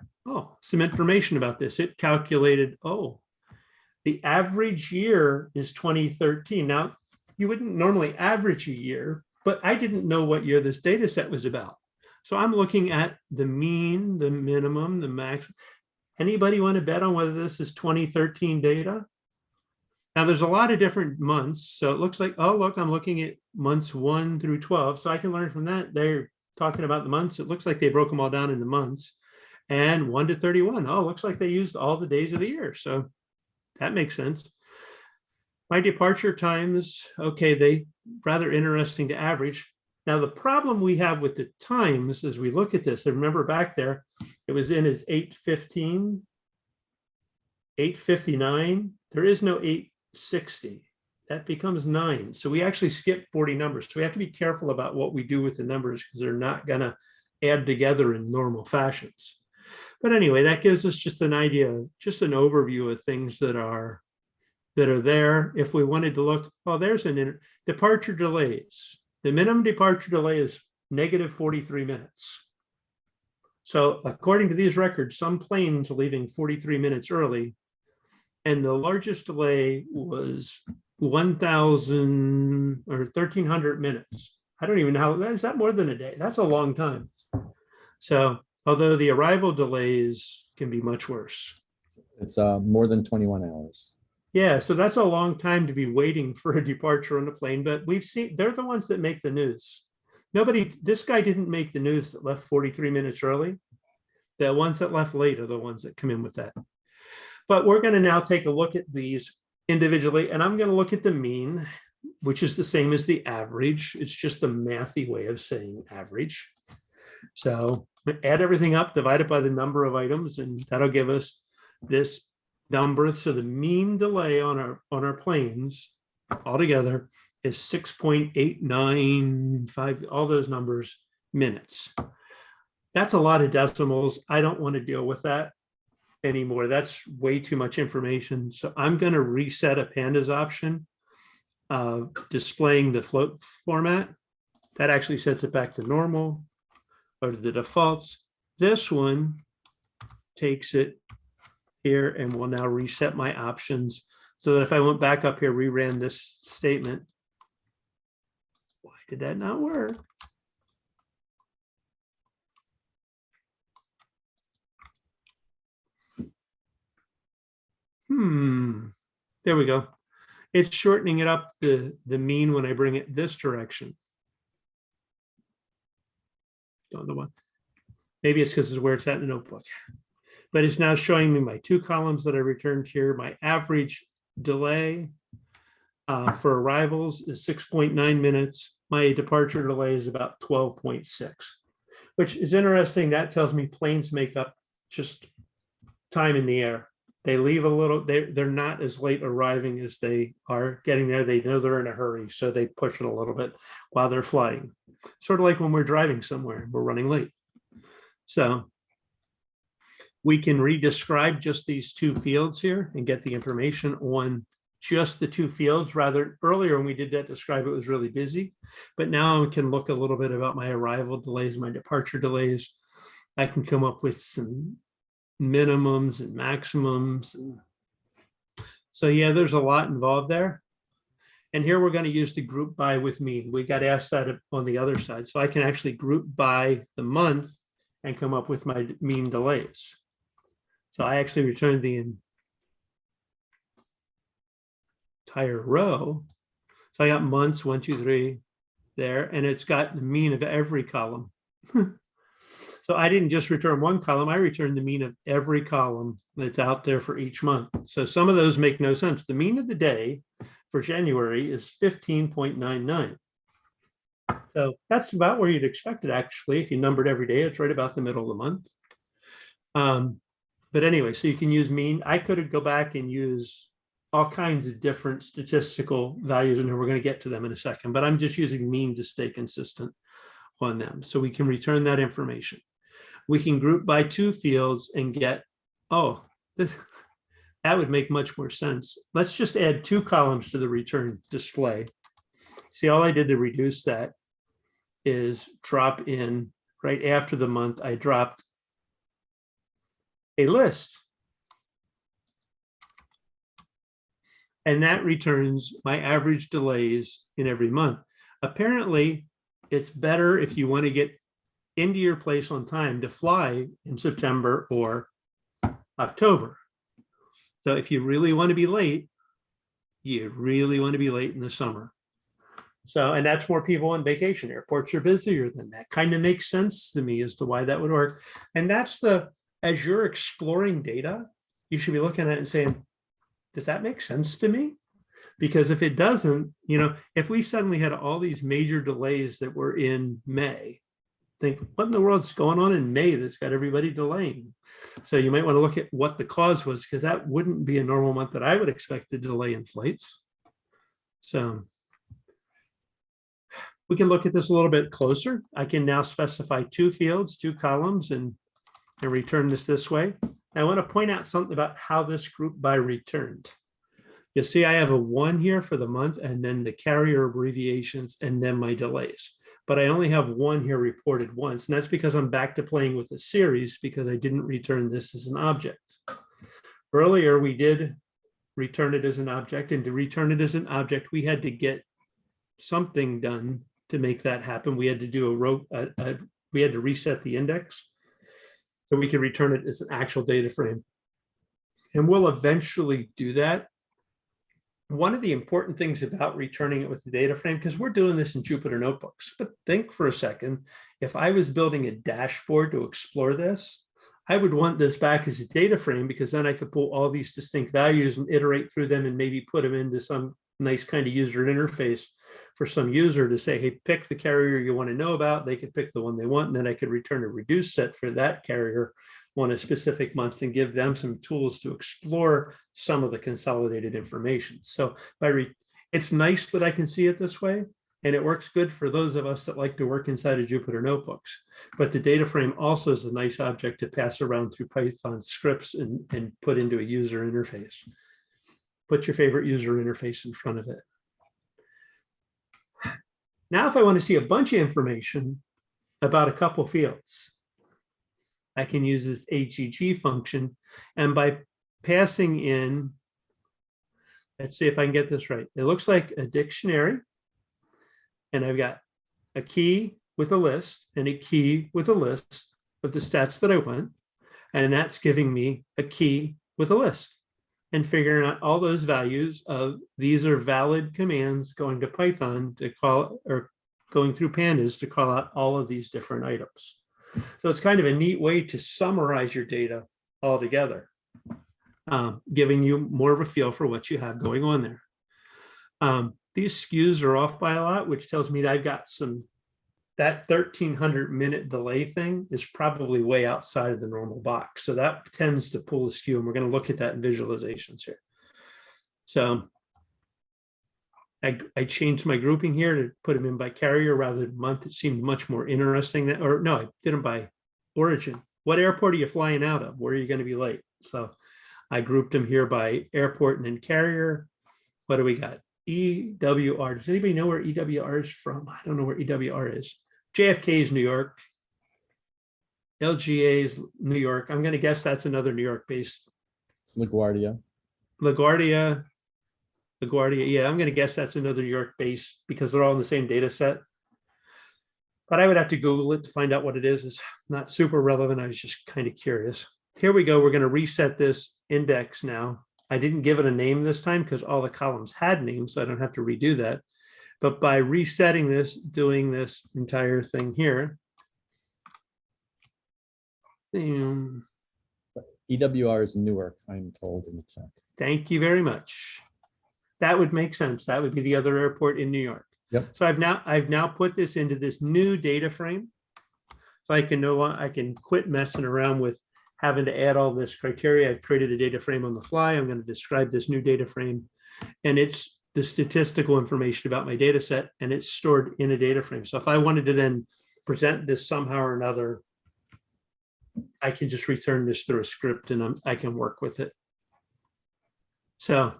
some information about this. It calculated, the average year is 2013. Now, you wouldn't normally average a year, but I didn't know what year this data set was about. So I'm looking at the mean, the minimum, the max. Anybody want to bet on whether this is 2013 data? Now there's a lot of different months. So it looks like, look, I'm looking at months 1 through 12. So I can learn from that. They're talking about the months. It looks like they broke them all down into months. And 1 to 31. Looks like they used all the days of the year. So that makes sense. My departure times, they rather interesting to average. Now, the problem we have with the times as we look at this, and remember back there, it was in as 8:15, 8:59. There is no 8:60. That becomes 9. So we actually skip 40 numbers. So we have to be careful about what we do with the numbers because they're not going to add together in normal fashions. But anyway, that gives us just an idea, just an overview of things that are there. If we wanted to look, there's an departure delays. The minimum departure delay is negative 43 minutes. So according to these records, some planes are leaving 43 minutes early, and the largest delay was 1,000 or 1,300 minutes. I don't even know, is that more than a day? That's a long time. So although the arrival delays can be much worse. It's more than 21 hours. Yeah, so that's a long time to be waiting for a departure on the plane, but we've seen, they're the ones that make the news. This guy didn't make the news that left 43 minutes early. The ones that left late are the ones that come in with that. But we're going to now take a look at these individually, and I'm going to look at the mean, which is the same as the average. It's just a mathy way of saying average. So add everything up, divide it by the number of items, and that'll give us this number. So the mean delay on our planes altogether is 6.895, all those numbers, minutes. That's a lot of decimals. I don't want to deal with that anymore. That's way too much information. So I'm going to reset a pandas option displaying the float format. That actually sets it back to normal or to the defaults. This one takes it here and will now reset my options so that if I went back up here, reran this statement. Why did that not work? There we go. It's shortening it up the mean when I bring it this direction. Don't know what. Maybe it's because it's where it's at in the notebook. But it's now showing me my 2 columns that I returned here. My average delay for arrivals is 6.9 minutes. My departure delay is about 12.6, which is interesting. That tells me planes make up just time in the air. They leave a little, they're not as late arriving as they are getting there. They know they're in a hurry, so they push it a little bit while they're flying. Sort of like when we're driving somewhere, we're running late. So we can redescribe just these 2 fields here and get the information on just the two fields. Rather, earlier when we did that, describe it was really busy, but now I can look a little bit about my arrival delays, my departure delays. I can come up with some minimums and maximums. So yeah, there's a lot involved there. And here we're going to use the group by with mean. We got asked that on the other side. So I can actually group by the month and come up with my mean delays. So I actually returned the entire row. So I got months, 1, 2, 3 there, and it's got the mean of every column. So I didn't just return one column, I returned the mean of every column that's out there for each month. So some of those make no sense. The mean of the day for January is 15.99. So that's about where you'd expect it, actually. If you numbered every day, it's right about the middle of the month. But anyway, so you can use mean. I could go back and use all kinds of different statistical values, and we're going to get to them in a second, but I'm just using mean to stay consistent on them. So we can return that information. We can group by two fields and get, oh, that would make much more sense. Let's just add 2 columns to the return display. See, all I did to reduce that is drop in right after the month, I dropped a list. And that returns my average delays in every month. Apparently, it's better if you want to get into your place on time to fly in September or October. So if you really want to be late, you really want to be late in the summer. So, and that's more people on vacation. Airports are busier than that. Kind of makes sense to me as to why that would work. And that's as you're exploring data, you should be looking at it and saying, does that make sense to me? Because if it doesn't, if we suddenly had all these major delays that were in May, think, what in the world's going on in May that's got everybody delaying? So you might want to look at what the cause was, because that wouldn't be a normal month that I would expect to delay in flights. So we can look at this a little bit closer. I can now specify 2 fields, 2 columns, and return this way. I want to point out something about how this group by returned. You'll see I have a 1 here for the month, and then the carrier abbreviations, and then my delays. But I only have 1 here reported once, and that's because I'm back to playing with the series because I didn't return this as an object. Earlier, we did return it as an object, and to return it as an object, we had to get something done to make that happen. We had to do we had to reset the index so we could return it as an actual data frame. And we'll eventually do that. One of the important things about returning it with the data frame, because we're doing this in Jupyter Notebooks, but think for a second, if I was building a dashboard to explore this, I would want this back as a data frame, because then I could pull all these distinct values and iterate through them and maybe put them into some nice kind of user interface for some user to say, hey, pick the carrier you want to know about. They could pick the one they want, and then I could return a reduced set for that carrier on a specific month and give them some tools to explore some of the consolidated information. So it's nice that I can see it this way, and it works good for those of us that like to work inside of Jupyter Notebooks. But the data frame also is a nice object to pass around through Python scripts and put into a user interface. Put your favorite user interface in front of it. Now, if I want to see a bunch of information about a couple fields, I can use this HGG function. And by passing in, let's see if I can get this right. It looks like a dictionary. And I've got a key with a list and a key with a list of the stats that I want. And that's giving me a key with a list and figuring out all those values of these are valid commands going to Python to call, or going through Pandas to call out all of these different items. So it's kind of a neat way to summarize your data all together, giving you more of a feel for what you have going on there. These skews are off by a lot, which tells me that I've got that 1300 minute delay thing is probably way outside of the normal box. So that tends to pull a skew, and we're going to look at that in visualizations here. So I changed my grouping here to put them in by carrier rather than month. It seemed much more interesting or no, I did them by origin. What airport are you flying out of? Where are you going to be late? So I grouped them here by airport and then carrier. what do we got? EWR. Does anybody know where EWR is from? I don't know where EWR is. JFK is New York. LGA is New York. I'm going to guess that's another New York based. It's LaGuardia. LaGuardia. Yeah, I'm going to guess that's another New York base because they're all in the same data set. But I would have to Google it to find out what it is. It's not super relevant. I was just kind of curious. Here we go. We're going to reset this index now. I didn't give it a name this time because all the columns had names, so I don't have to redo that. But by resetting this, doing this entire thing here. EWR is Newark, I'm told in the chat. Thank you very much. That would make sense. That would be the other airport in New York. Yep. So I've now put this into this new data frame. So I can quit messing around with having to add all this criteria. I've created a data frame on the fly. I'm going to describe this new data frame, and it's the statistical information about my data set, and it's stored in a data frame. So if I wanted to then present this somehow or another, I can just return this through a script and I can work with it. So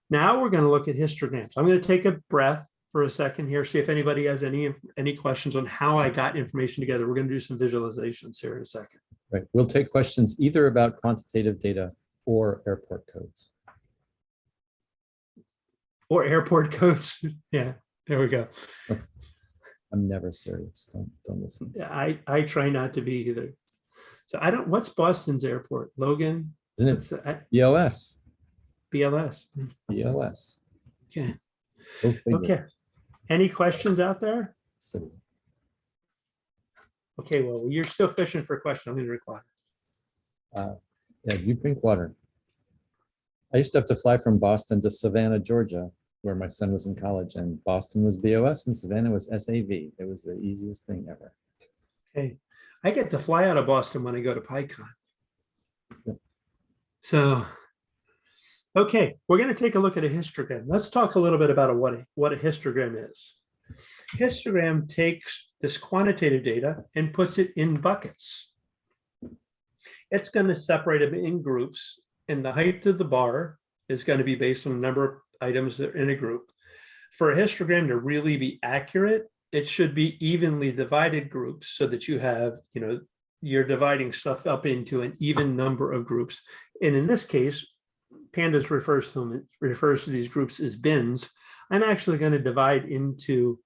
now we're going to look at histograms. I'm going to take a breath for a second here, see if anybody has any questions on how I got information together. We're going to do some visualizations here in a second. Right. We'll take questions either about quantitative data or airport codes. Or airport codes. Yeah, there we go. I'm never serious. Don't listen. Yeah, I try not to be either. So what's Boston's airport? Logan? Isn't it BLS? BLS. BLS. Okay. Go figure. Okay. Any questions out there? City. Okay, well, you're still fishing for a question. I'm going to require. Yeah, you drink water. I used to have to fly from Boston to Savannah, Georgia, where my son was in college, and Boston was BOS and Savannah was SAV. It was the easiest thing ever. Okay. I get to fly out of Boston when I go to PyCon. Yep. So, okay, we're going to take a look at a histogram. Let's talk a little bit about what a histogram is. Histogram takes this quantitative data and puts it in buckets. It's going to separate them in groups, and the height of the bar is going to be based on the number of items that are in a group. For a histogram to really be accurate, it should be evenly divided groups so that you have, you're dividing stuff up into an even number of groups. And in this case, Pandas refers to these groups as bins. I'm actually going to divide into,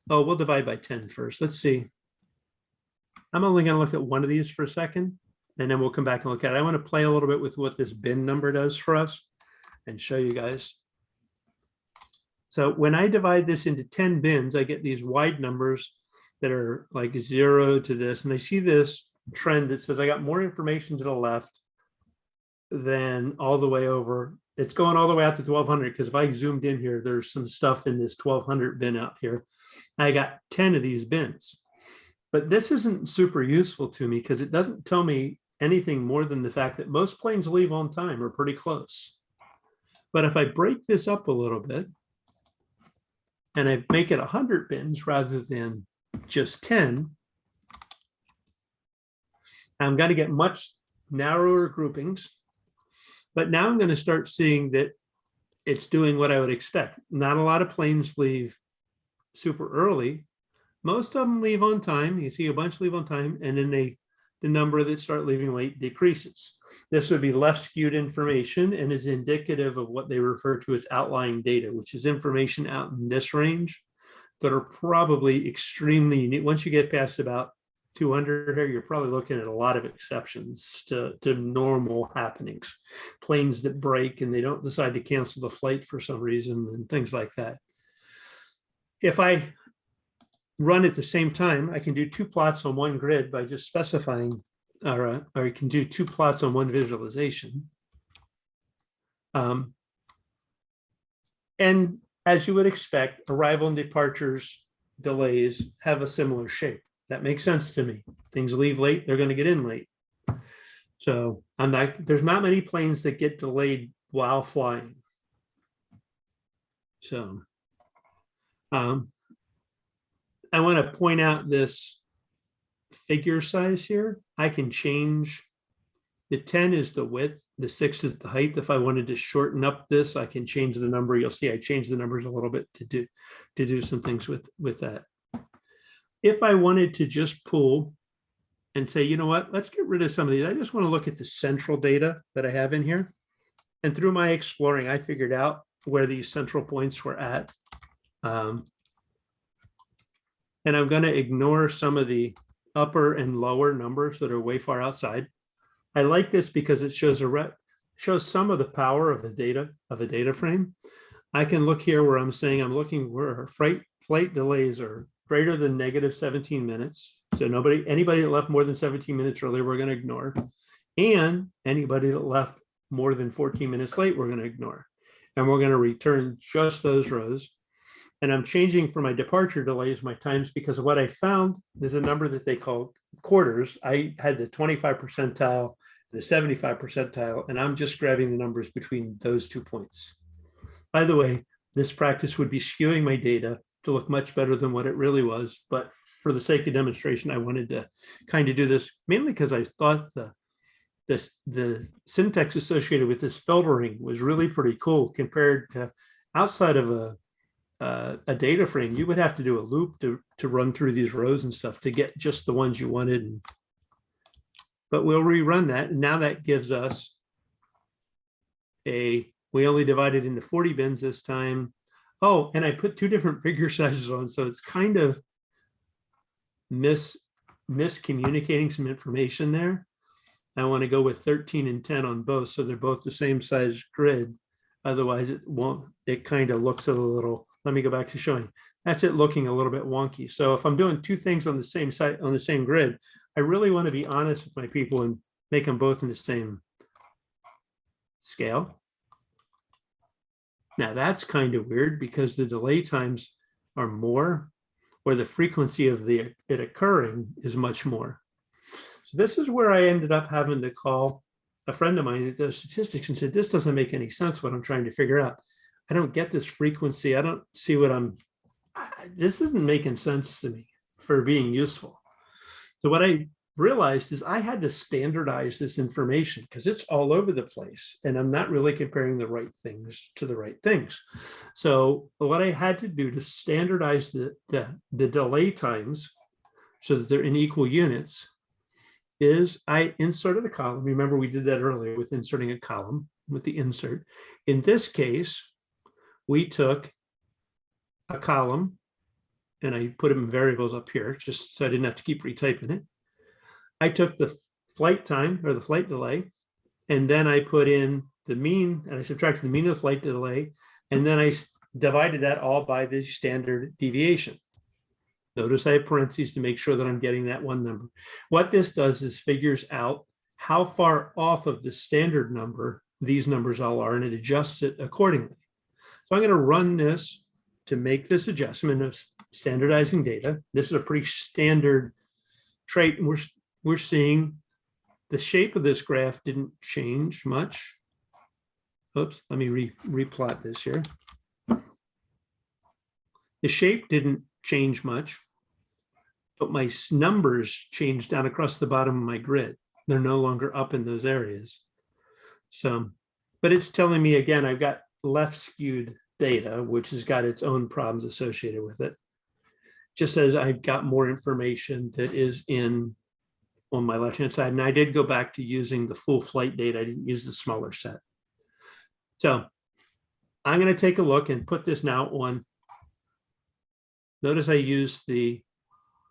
we'll divide by 10 first. Let's see. I'm only going to look at one of these for a second, and then we'll come back and look at it. I want to play a little bit with what this bin number does for us and show you guys. So when I divide this into 10 bins, I get these wide numbers that are like 0 to this. And I see this trend that says I got more information to the left than all the way over. It's going all the way out to 1200, because if I zoomed in here, there's some stuff in this 1200 bin out here. I got 10 of these bins. But this isn't super useful to me because it doesn't tell me anything more than the fact that most planes leave on time or pretty close. But if I break this up a little bit, and I make it 100 bins rather than just 10, I'm going to get much narrower groupings. But now I'm going to start seeing that it's doing what I would expect. Not a lot of planes leave super early. Most of them leave on time. You see a bunch leave on time, and then the number that start leaving late decreases. This would be left skewed information and is indicative of what they refer to as outlying data, which is information out in this range that are probably extremely unique. Once you get past about 200 here, you're probably looking at a lot of exceptions to normal happenings. Planes that break and they don't decide to cancel the flight for some reason and things like that. If I run at the same time, I can do 2 plots on one grid by just specifying, or I can do 2 plots on one visualization. And as you would expect, arrival and departures delays have a similar shape. That makes sense to me. Things leave late, they're going to get in late. So there's not many planes that get delayed while flying. So I want to point out this figure size here. I can change The 10 is the width, the 6 is the height. If I wanted to shorten up this, I can change the number. You'll see I changed the numbers a little bit to do some things with that. If I wanted to just pull and say, you know what, let's get rid of some of these. I just want to look at the central data that I have in here. And through my exploring, I figured out where these central points were at. And I'm going to ignore some of the upper and lower numbers that are way far outside. I like this because it shows some of the power of a data frame. I can look here where I'm saying I'm looking where flight delays are greater than -17 minutes. So anybody that left more than 17 minutes early, we're going to ignore. And anybody that left more than 14 minutes late, we're going to ignore. And we're going to return just those rows. And I'm changing for my departure delays, my times, because of what I found. There's a number that they call quarters. I had the 25 percentile, the 75 percentile, and I'm just grabbing the numbers between those 2 points. By the way, this practice would be skewing my data to look much better than what it really was. But for the sake of demonstration, I wanted to kind of do this mainly because I thought the syntax associated with this filtering was really pretty cool compared to outside of a data frame. You would have to do a loop to run through these rows and stuff to get just the ones you wanted. But we'll rerun that. And now that gives us we only divided into 40 bins this time. Oh, and I put 2 different figure sizes on. So it's kind of miscommunicating some information there. I want to go with 13 and 10 on both. So they're both the same size grid. Otherwise it won't, it kind of looks a little, let me go back to showing. That's it looking a little bit wonky. So if I'm doing 2 things on the same site, on the same grid, I really want to be honest with my people and make them both in the same scale. Now that's kind of weird because the delay times are more, or the frequency of it occurring is much more. So this is where I ended up having to call a friend of mine that does statistics and said, this doesn't make any sense what I'm trying to figure out. I don't get this frequency. I don't see what this isn't making sense to me for being useful. So what I realized is I had to standardize this information because it's all over the place and I'm not really comparing the right things to the right things. So what I had to do to standardize the delay times so that they're in equal units is I inserted a column. Remember, we did that earlier with inserting a column with the insert. In this case, we took a column and I put them in variables up here just so I didn't have to keep retyping it. I took the flight time or the flight delay, and then I put in the mean and I subtracted the mean of the flight delay. And then I divided that all by the standard deviation. Notice I have parentheses to make sure that I'm getting that one number. What this does is figures out how far off of the standard number these numbers all are, and it adjusts it accordingly. So I'm going to run this to make this adjustment of standardizing data. This is a pretty standard trait. And we're seeing the shape of this graph didn't change much. Oops, let me replot this here. The shape didn't change much, but my numbers changed down across the bottom of my grid. They're no longer up in those areas. So, but it's telling me again, I've got left skewed data, which has got its own problems associated with it. Just says I've got more information that is on my left-hand side. And I did go back to using the full flight data. I didn't use the smaller set. So I'm going to take a look and put this now on. Notice I use the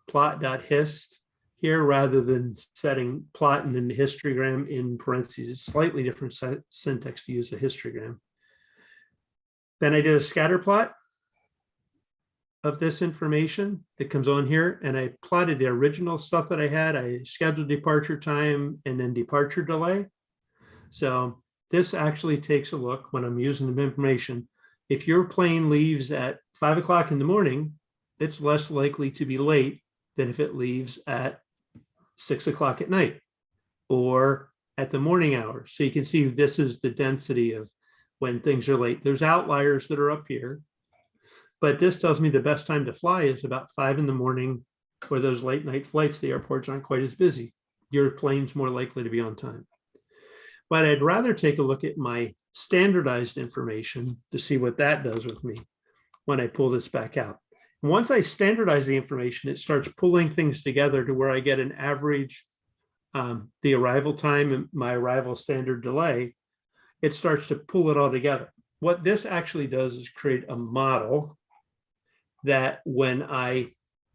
plot.hist here rather than setting plot and then the histogram in parentheses. It's slightly different syntax to use a histogram. Then I did a scatter plot of this information that comes on here, and I plotted the original stuff that I had. I scheduled departure time and then departure delay. So this actually takes a look when I'm using the information. If your plane leaves at 5 o'clock in the morning, it's less likely to be late than if it leaves at 6 o'clock at night or at the morning hours. So you can see this is the density of when things are late. There's outliers that are up here, but this tells me the best time to fly is about 5 in the morning, or those late night flights, the airports aren't quite as busy. Your plane's more likely to be on time. But I'd rather take a look at my standardized information to see what that does with me when I pull this back out. Once I standardize the information, it starts pulling things together to where I get an average, the arrival time and my arrival standard delay. It starts to pull it all together. What this actually does is create a model that when I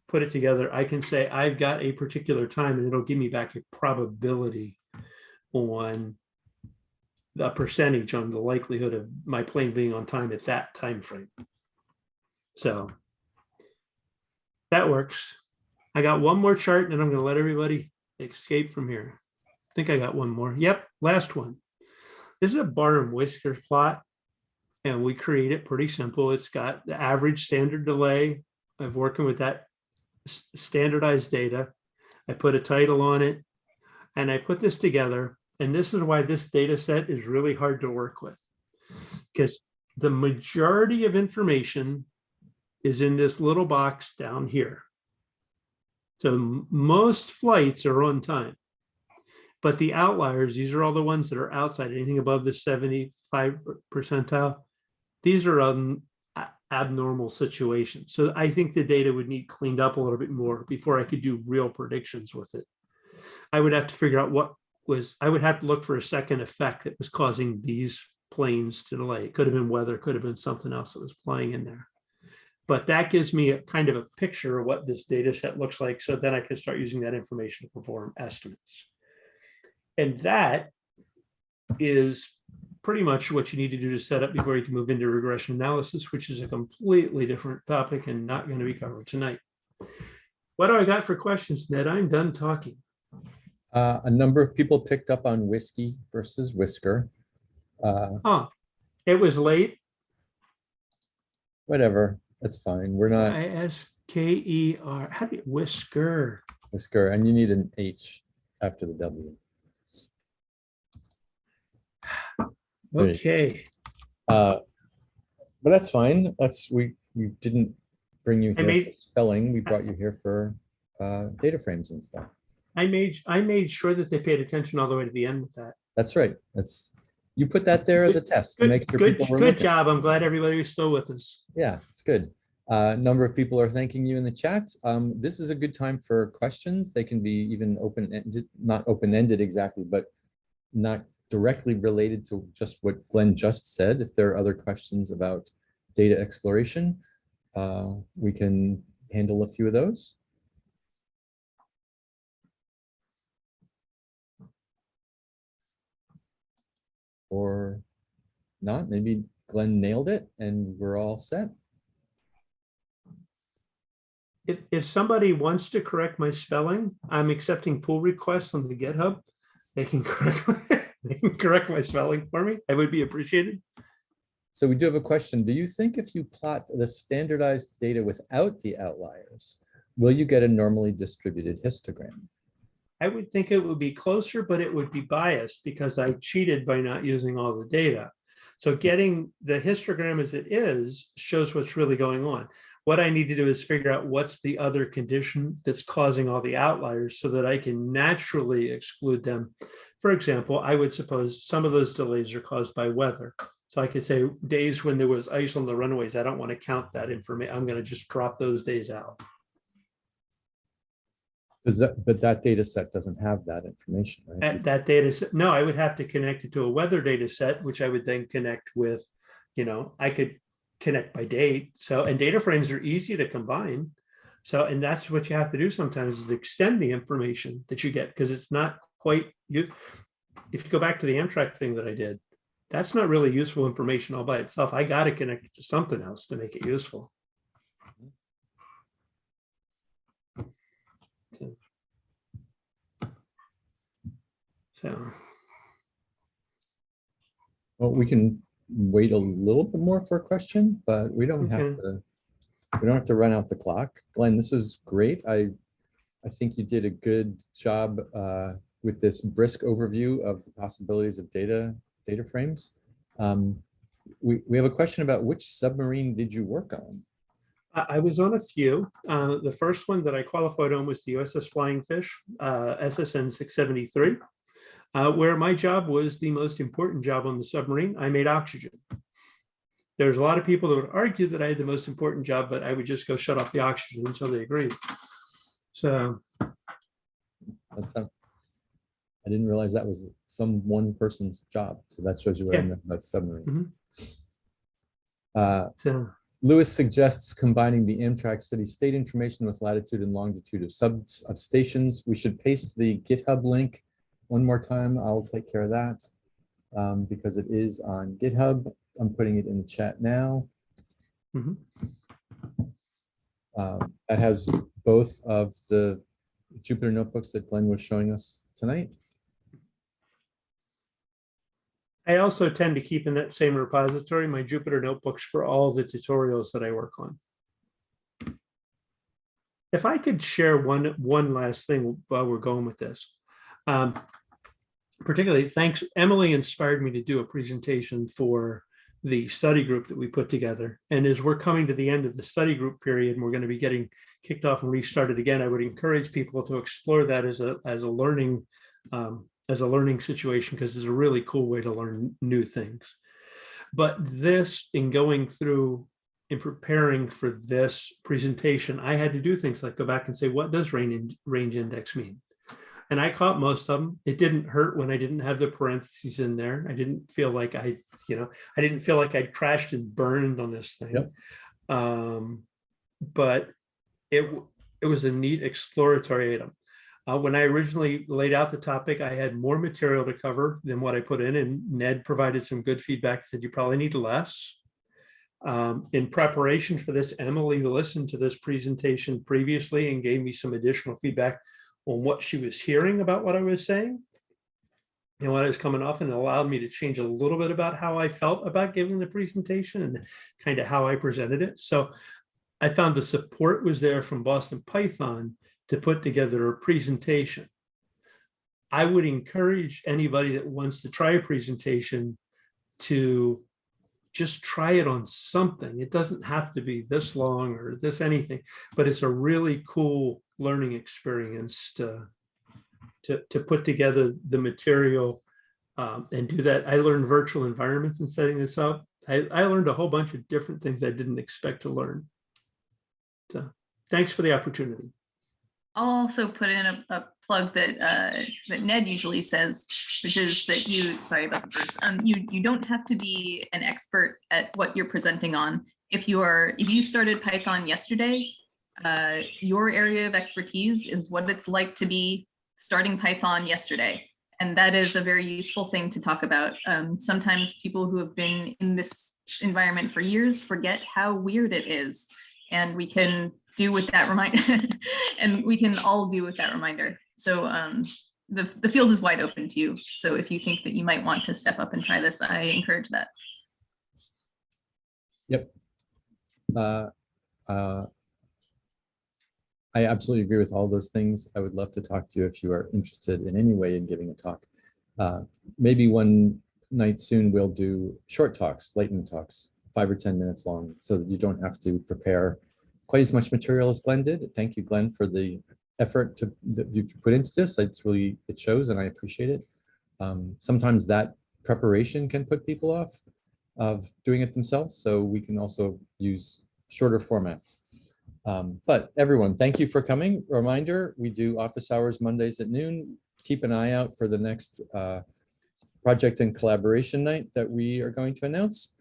put it together, I can say I've got a particular time, and it'll give me back a probability on the percentage on the likelihood of my plane being on time at that time frame. So that works. I got one more chart, and I'm going to let everybody escape from here. I think I got one more. Yep, last one. This is a bar and whiskers plot, and we create it pretty simple. It's got the average standard delay. I'm working with that standardized data. I put a title on it, and I put this together. And this is why this data set is really hard to work with, because the majority of information is in this little box down here. So most flights are on time, but the outliers, these are all the ones that are outside, anything above the 75 percentile. These are abnormal situations. So I think the data would need cleaned up a little bit more before I could do real predictions with it. I would have to figure out what was, I would have to look for a second effect that was causing these planes to delay. It could have been weather, could have been something else that was playing in there. But that gives me a kind of a picture of what this data set looks like. So then I can start using that information to perform estimates. And that is pretty much what you need to do to set up before you can move into regression analysis, which is a completely different topic and not going to be covered tonight. What do I got for questions, Ned? I'm done talking. A number of people picked up on whiskey versus whisker. It was late. Whatever, that's fine. We're not I-S-K-E-R. How do you whisker? whisker, and you need an H after the W. Okay. But that's fine. We didn't bring you here for spelling. We brought you here for data frames and stuff. I made sure that they paid attention all the way to the end with that. That's right. You put that there as a test to make sure people remember. Good job. I'm glad everybody was still with us. Yeah, it's good. A number of people are thanking you in the chat. This is a good time for questions. They can be even open-ended, not open-ended exactly, but not directly related to just what Glenn just said. If there are other questions about data exploration, we can handle a few of those. Or not, maybe Glenn nailed it and we're all set. If somebody wants to correct my spelling, I'm accepting pull requests on the GitHub. They can correct my spelling for me. I would be appreciated. So we do have a question. Do you think if you plot the standardized data without the outliers, will you get a normally distributed histogram? I would think it would be closer, but it would be biased because I cheated by not using all the data. So getting the histogram as it is shows what's really going on. What I need to do is figure out what's the other condition that's causing all the outliers so that I can naturally exclude them. For example, I would suppose some of those delays are caused by weather. So I could say days when there was ice on the runways, I don't want to count that information. I'm going to just drop those days out. But that data set doesn't have that information, right? That data set, no, I would have to connect it to a weather data set, which I would then connect with, I could connect by date. So, and data frames are easy to combine. So, and that's what you have to do sometimes is extend the information that you get because it's not quite, if you go back to the Amtrak thing that I did, that's not really useful information all by itself. I got to connect it to something else to make it useful. So, well, we can wait a little bit more for a question, but we don't have to run out the clock. Glenn, this was great. I think you did a good job with this brisk overview of the possibilities of data frames. We have a question about which submarine did you work on? I was on a few. The first one that I qualified on was the USS Flying Fish, SSN 673. where my job was the most important job on the submarine. I made oxygen. There's a lot of people that would argue that I had the most important job, but I would just go shut off the oxygen until they agreed. So That's I didn't realize that was some one person's job. So that shows you what I meant about submarines. so Lewis suggests combining the Amtrak city state information with latitude and longitude of stations. We should paste the GitHub link one more time. I'll take care of that because it is on GitHub. I'm putting it in the chat now. That has both of the Jupyter notebooks that Glenn was showing us tonight. I also tend to keep in that same repository my Jupyter notebooks for all the tutorials that I work on. If I could share one last thing while we're going with this. Particularly, thanks, Emily inspired me to do a presentation for the study group that we put together. And as we're coming to the end of the study group period, and we're going to be getting kicked off and restarted again, I would encourage people to explore that as a learning situation, because it's a really cool way to learn new things. But this, in going through and preparing for this presentation, I had to do things like go back and say, what does range index mean? And I caught most of them. It didn't hurt when I didn't have the parentheses in there. I didn't feel like I didn't feel like I'd crashed and burned on this thing. Yep. But it was a neat exploratory item. When I originally laid out the topic, I had more material to cover than what I put in, and Ned provided some good feedback, said you probably need less. In preparation for this, Emily listened to this presentation previously and gave me some additional feedback on what she was hearing about what I was saying and what I was coming off, and it allowed me to change a little bit about how I felt about giving the presentation and kind of how I presented it. So I found the support was there from Boston Python to put together a presentation. I would encourage anybody that wants to try a presentation to just try it on something. It doesn't have to be this long or this anything, but it's a really cool learning experience to put together the material and do that. I learned virtual environments in setting this up. I learned a whole bunch of different things I didn't expect to learn. So thanks for the opportunity. I'll also put in a plug that that Ned usually says, which is that sorry about the birds. You don't have to be an expert at what you're presenting on. If you started Python yesterday, your area of expertise is what it's like to be starting Python yesterday. And that is a very useful thing to talk about. Sometimes people who have been in this environment for years forget how weird it is. And we can do with that reminder, and we can all do with that reminder. So the field is wide open to you. So if you think that you might want to step up and try this, I encourage that. Yep. I absolutely agree with all those things. I would love to talk to you if you are interested in any way in giving a talk. Maybe one night soon we'll do short talks, lightning talks, 5 or 10 minutes long, so that you don't have to prepare quite as much material as Glenn did. Thank you, Glenn, for the effort that you put into this. It shows, and I appreciate it. Sometimes that preparation can put people off of doing it themselves, so we can also use shorter formats. But everyone, thank you for coming. Reminder, we do office hours Mondays at noon. Keep an eye out for the next project and collaboration night that we are going to announce.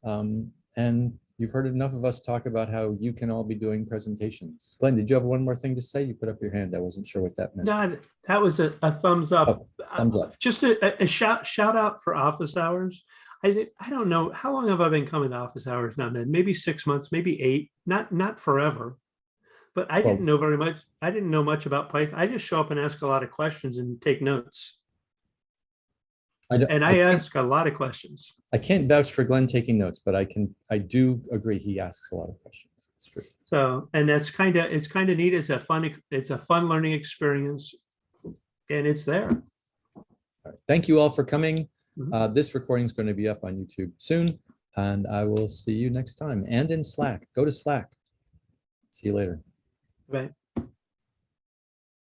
And you've heard enough of us talk about how you can all be doing presentations. Glenn, did you have one more thing to say? You put up your hand. I wasn't sure what that meant. No, that was a thumbs up. Oh, thumbs up. Just a shout out for office hours. I don't know, how long have I been coming to office hours now, Ned? Maybe 6 months, maybe 8, not forever. But I didn't know very much. I didn't know much about Python. I just show up and ask a lot of questions and take notes. I ask a lot of questions. I can't vouch for Glenn taking notes, but I do agree he asks a lot of questions. It's true. So, and it's kind of neat. It's a fun learning experience, and it's there. All right. Thank you all for coming. This recording is going to be up on YouTube soon, and I will see you next time. And in Slack. Go to Slack. See you later. Bye.